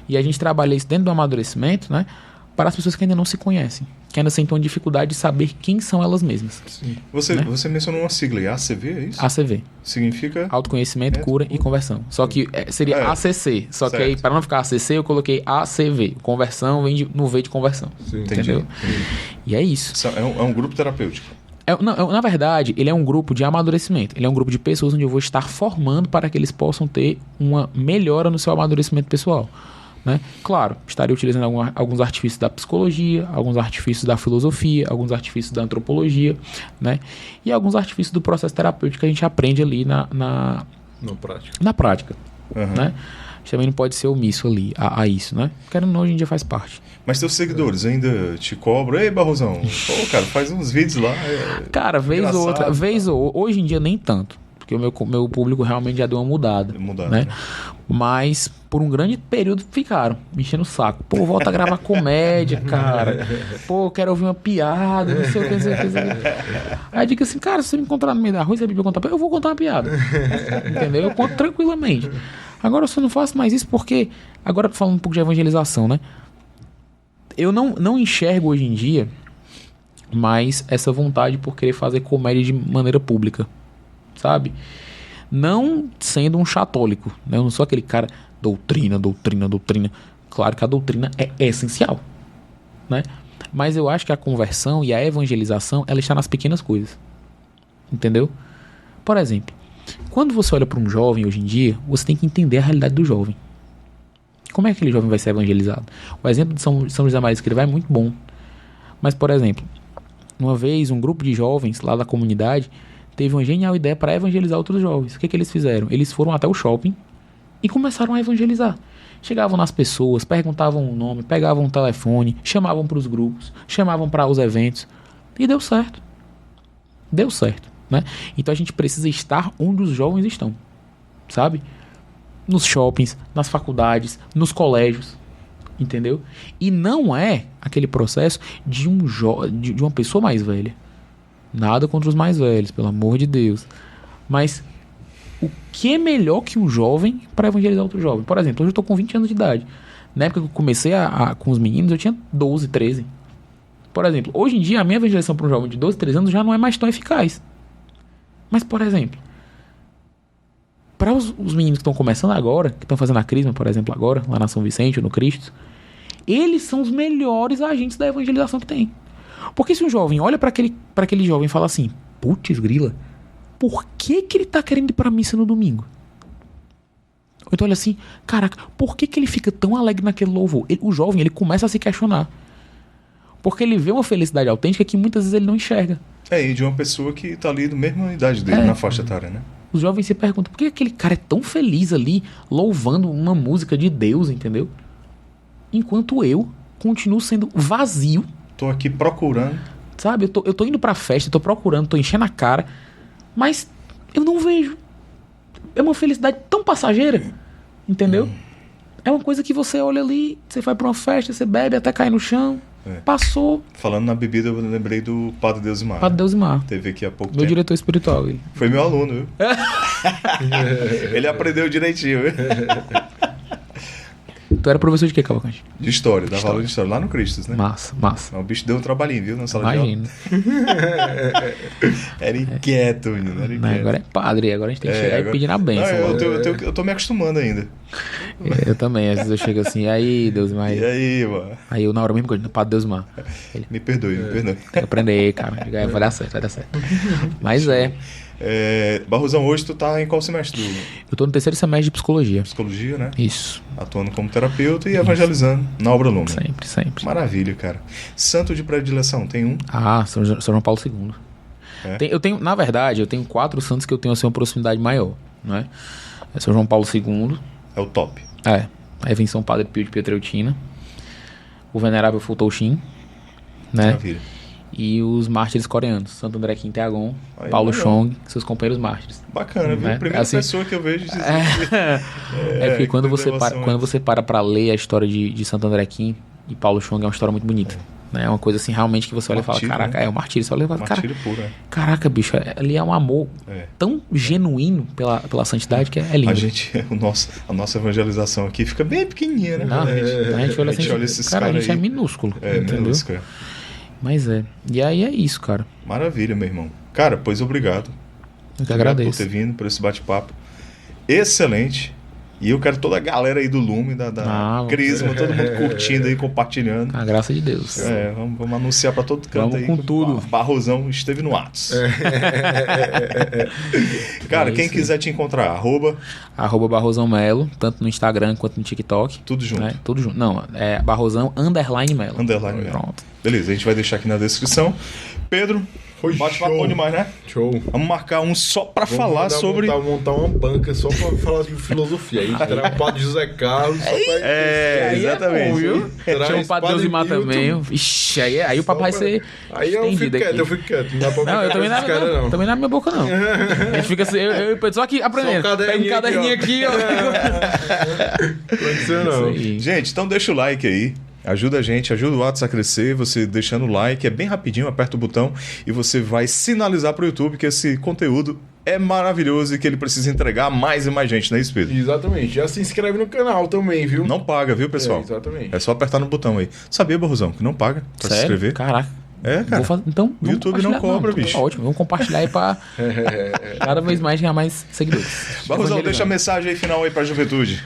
E a gente trabalha isso dentro do amadurecimento, né? Para as pessoas que ainda não se conhecem, que ainda sentem uma dificuldade de saber quem são elas mesmas. Sim. Você mencionou uma sigla aí, ACV, é isso? ACV. Significa? Autoconhecimento, cura e conversão. Só que seria ACC. Só certo. Que aí, para não ficar ACC, eu coloquei ACV. Conversão vem no V de conversão. Sim. Entendeu? Entendi. E é isso. É um grupo terapêutico. Na verdade, ele é um grupo de amadurecimento. Ele é um grupo de pessoas onde eu vou estar formando para que eles possam ter uma melhora no seu amadurecimento pessoal. Né? Claro, estaria utilizando alguns artifícios da psicologia, alguns artifícios da filosofia, alguns artifícios da antropologia, né? E alguns artifícios do processo terapêutico que a gente aprende ali na prática. Uhum. Né? A gente também não pode ser omisso ali a isso, né? Querendo ou não, hoje em dia faz parte. Mas teus seguidores ainda te cobram? Ei, Barrosão, pô, cara, faz uns vídeos lá. Cara, vez ou outra, hoje em dia nem tanto. Porque o meu público realmente já deu uma mudada. Né? Mas por um grande período ficaram me enchendo o saco. Pô, volta a gravar comédia, cara. Pô, quero ouvir uma piada, não sei o que, não sei o que. Aí eu digo assim, cara, se você me encontrar no meio da rua e você me contar, eu vou contar uma piada. Entendeu? Eu conto tranquilamente. Agora eu só não faço mais isso porque, agora falando um pouco de evangelização, né? Eu não enxergo hoje em dia mais essa vontade por querer fazer comédia de maneira pública. Sabe? Não sendo um chatólico, né? Eu não sou aquele cara doutrina. Claro que a doutrina é essencial, né? Mas eu acho que a conversão e a evangelização, ela está nas pequenas coisas. Entendeu? Por exemplo, quando você olha para um jovem hoje em dia, você tem que entender a realidade do jovem. Como é que aquele jovem vai ser evangelizado? O exemplo de São José Maria Escrivá é muito bom. Mas, por exemplo, uma vez um grupo de jovens lá da comunidade teve uma genial ideia para evangelizar outros jovens. O que eles fizeram? Eles foram até o shopping e começaram a evangelizar. Chegavam nas pessoas, perguntavam o nome, pegavam o telefone, chamavam para os grupos, chamavam para os eventos. E deu certo. Deu certo, né? Então a gente precisa estar onde os jovens estão, sabe? Nos shoppings, nas faculdades, nos colégios, entendeu? E não é aquele processo de uma pessoa mais velha. Nada contra os mais velhos, pelo amor de Deus. Mas o que é melhor que um jovem para evangelizar outro jovem? Por exemplo, hoje eu tô com 20 anos de idade. Na época que eu comecei com os meninos, eu tinha 12, 13. Por exemplo, hoje em dia a minha evangelização para um jovem de 12, 13 anos já não é mais tão eficaz. Mas, por exemplo, para os meninos que estão começando agora, que estão fazendo a crisma, por exemplo, agora, lá na São Vicente ou no Cristo, eles são os melhores agentes da evangelização que tem. Porque se um jovem olha para aquele jovem e fala assim, putz, grila, por que ele tá querendo ir pra missa no domingo? Ou então olha assim, caraca, por que ele fica tão alegre naquele louvor? O jovem, ele começa a se questionar. Porque ele vê uma felicidade autêntica que muitas vezes ele não enxerga. E de uma pessoa que tá ali na mesma idade dele, na faixa etária, né? Os jovens se perguntam, por que aquele cara é tão feliz ali, louvando uma música de Deus, entendeu? Enquanto eu continuo sendo vazio. Tô aqui procurando. Sabe, eu tô indo pra festa, tô procurando, tô enchendo a cara, mas eu não vejo. É uma felicidade tão passageira, entendeu? É uma coisa que você olha ali, você vai pra uma festa, você bebe até cair no chão, passou. Falando na bebida, eu lembrei do Padre Deusimar. Padre Deusimar. Teve aqui há pouco Meu tempo. diretor espiritual. Ele. Foi meu aluno, viu? Ele aprendeu direitinho, viu? Tu era professor de quê, Cavalcante? De história, dava aula de história, lá no Cristos, né? Massa. Mas o bicho deu um trabalhinho, viu? Na sala Imagina. de aula. Era inquieto, menino. Era inquieto. Agora é padre, agora a gente tem que chegar e pedir na bênção. Eu tô me acostumando ainda. Eu também, às vezes eu chego assim, e aí, Deus, mas... E aí, mano? Aí eu na hora mesmo, Padre Deusmar. Me perdoe. Tem que aprender, cara. Vai dar certo. Mas Barrosão, hoje tu tá em qual semestre? Eu tô no 3º semestre de psicologia. Psicologia, né? Isso. Atuando como terapeuta e evangelizando na obra Lumen. Sempre. Maravilha, cara. Santo de predileção, tem um? São João Paulo II. Na verdade, eu tenho 4 santos que eu tenho assim, uma proximidade maior, não é? São João Paulo II. É o top. Aí vem São Padre Pio de Pietreutina. O Venerável Futouchin, né? Maravilha. E os mártires coreanos, Santo André Quinteagon, Paulo Chong, seus companheiros mártires. Bacana, viu? Né? Primeira pessoa que eu vejo dizer porque quando você para pra ler a história de Santo André Quim e Paulo Chong, é uma história muito bonita. Né? É uma coisa assim, realmente, que você olha e fala, caraca, é um martírio. Você olha e fala, martírio puro, caraca, bicho, ali é um amor tão genuíno pela santidade que é lindo. A nossa evangelização aqui fica bem pequenininha, né? Não, a gente olha assim, esses cara, a gente aí. é minúsculo. Entendeu? Minúsculo. Mas E aí é isso, cara. Maravilha, meu irmão. Cara, pois obrigado. Eu que agradeço. Por ter vindo, por esse bate-papo. Excelente. E eu quero toda a galera aí do Lume, da Crisma, todo mundo curtindo aí, compartilhando. A graça de Deus. Vamos anunciar pra todo canto. Vamos aí. Com tudo. Barrosão esteve no Atos. Cara, quem quiser te encontrar, @ Barrosão Melo, tanto no Instagram quanto no TikTok. Tudo junto. Né? Tudo junto. Não, é Barrosão _Melo. Melo. Pronto. Beleza, a gente vai deixar aqui na descrição. Pedro, bate-papo bom demais, né? Show. Vamos marcar um só pra falar sobre... montar uma banca só pra falar de filosofia. Aí terá o Padre José Carlos. Exatamente. Chama o Padre Deusimar também. Ixi, aí o papo vai ser Aí eu fico quieto. Não dá pra Não, eu também não. Também não é minha boca, não. A gente fica assim, eu só aqui aprendendo. Pega um caderninho aqui, ó. Pode ser, não. Gente, então deixa o like aí. Ajuda a gente, ajuda o Atos a crescer, você deixando o like, é bem rapidinho, aperta o botão e você vai sinalizar pro YouTube que esse conteúdo é maravilhoso e que ele precisa entregar a mais e mais gente, né, Pedro? Exatamente. Já se inscreve no canal também, viu? Não paga, viu, pessoal? Exatamente. É só apertar no botão aí. Sabia, Barrosão, que não paga pra se inscrever? Caraca. Cara. Então, o YouTube não cobra, bicho. Tá ótimo, vamos compartilhar aí pra cada vez mais ganhar mais seguidores. Barrosão, deixa a mensagem aí final aí pra juventude.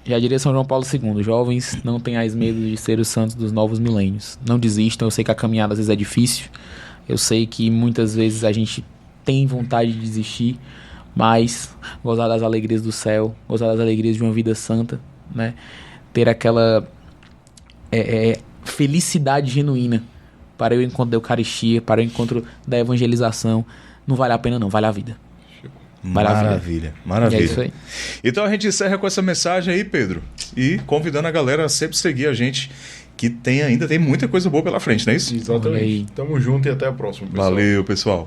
Já diria São João Paulo II, jovens, não tenhais medo de ser os santos dos novos milênios. Não desistam, eu sei que a caminhada às vezes é difícil, eu sei que muitas vezes a gente tem vontade de desistir, mas gozar das alegrias do céu, gozar das alegrias de uma vida santa, né? Ter aquela felicidade genuína para o encontro da Eucaristia, para o encontro da evangelização, não vale a pena não, vale a vida. Maravilha, maravilha. E é isso aí. Então a gente encerra com essa mensagem aí, Pedro. E convidando a galera a sempre seguir a gente, que ainda tem muita coisa boa pela frente, não é isso? Olha aí. Exatamente. Tamo junto e até a próxima, pessoal. Valeu, pessoal.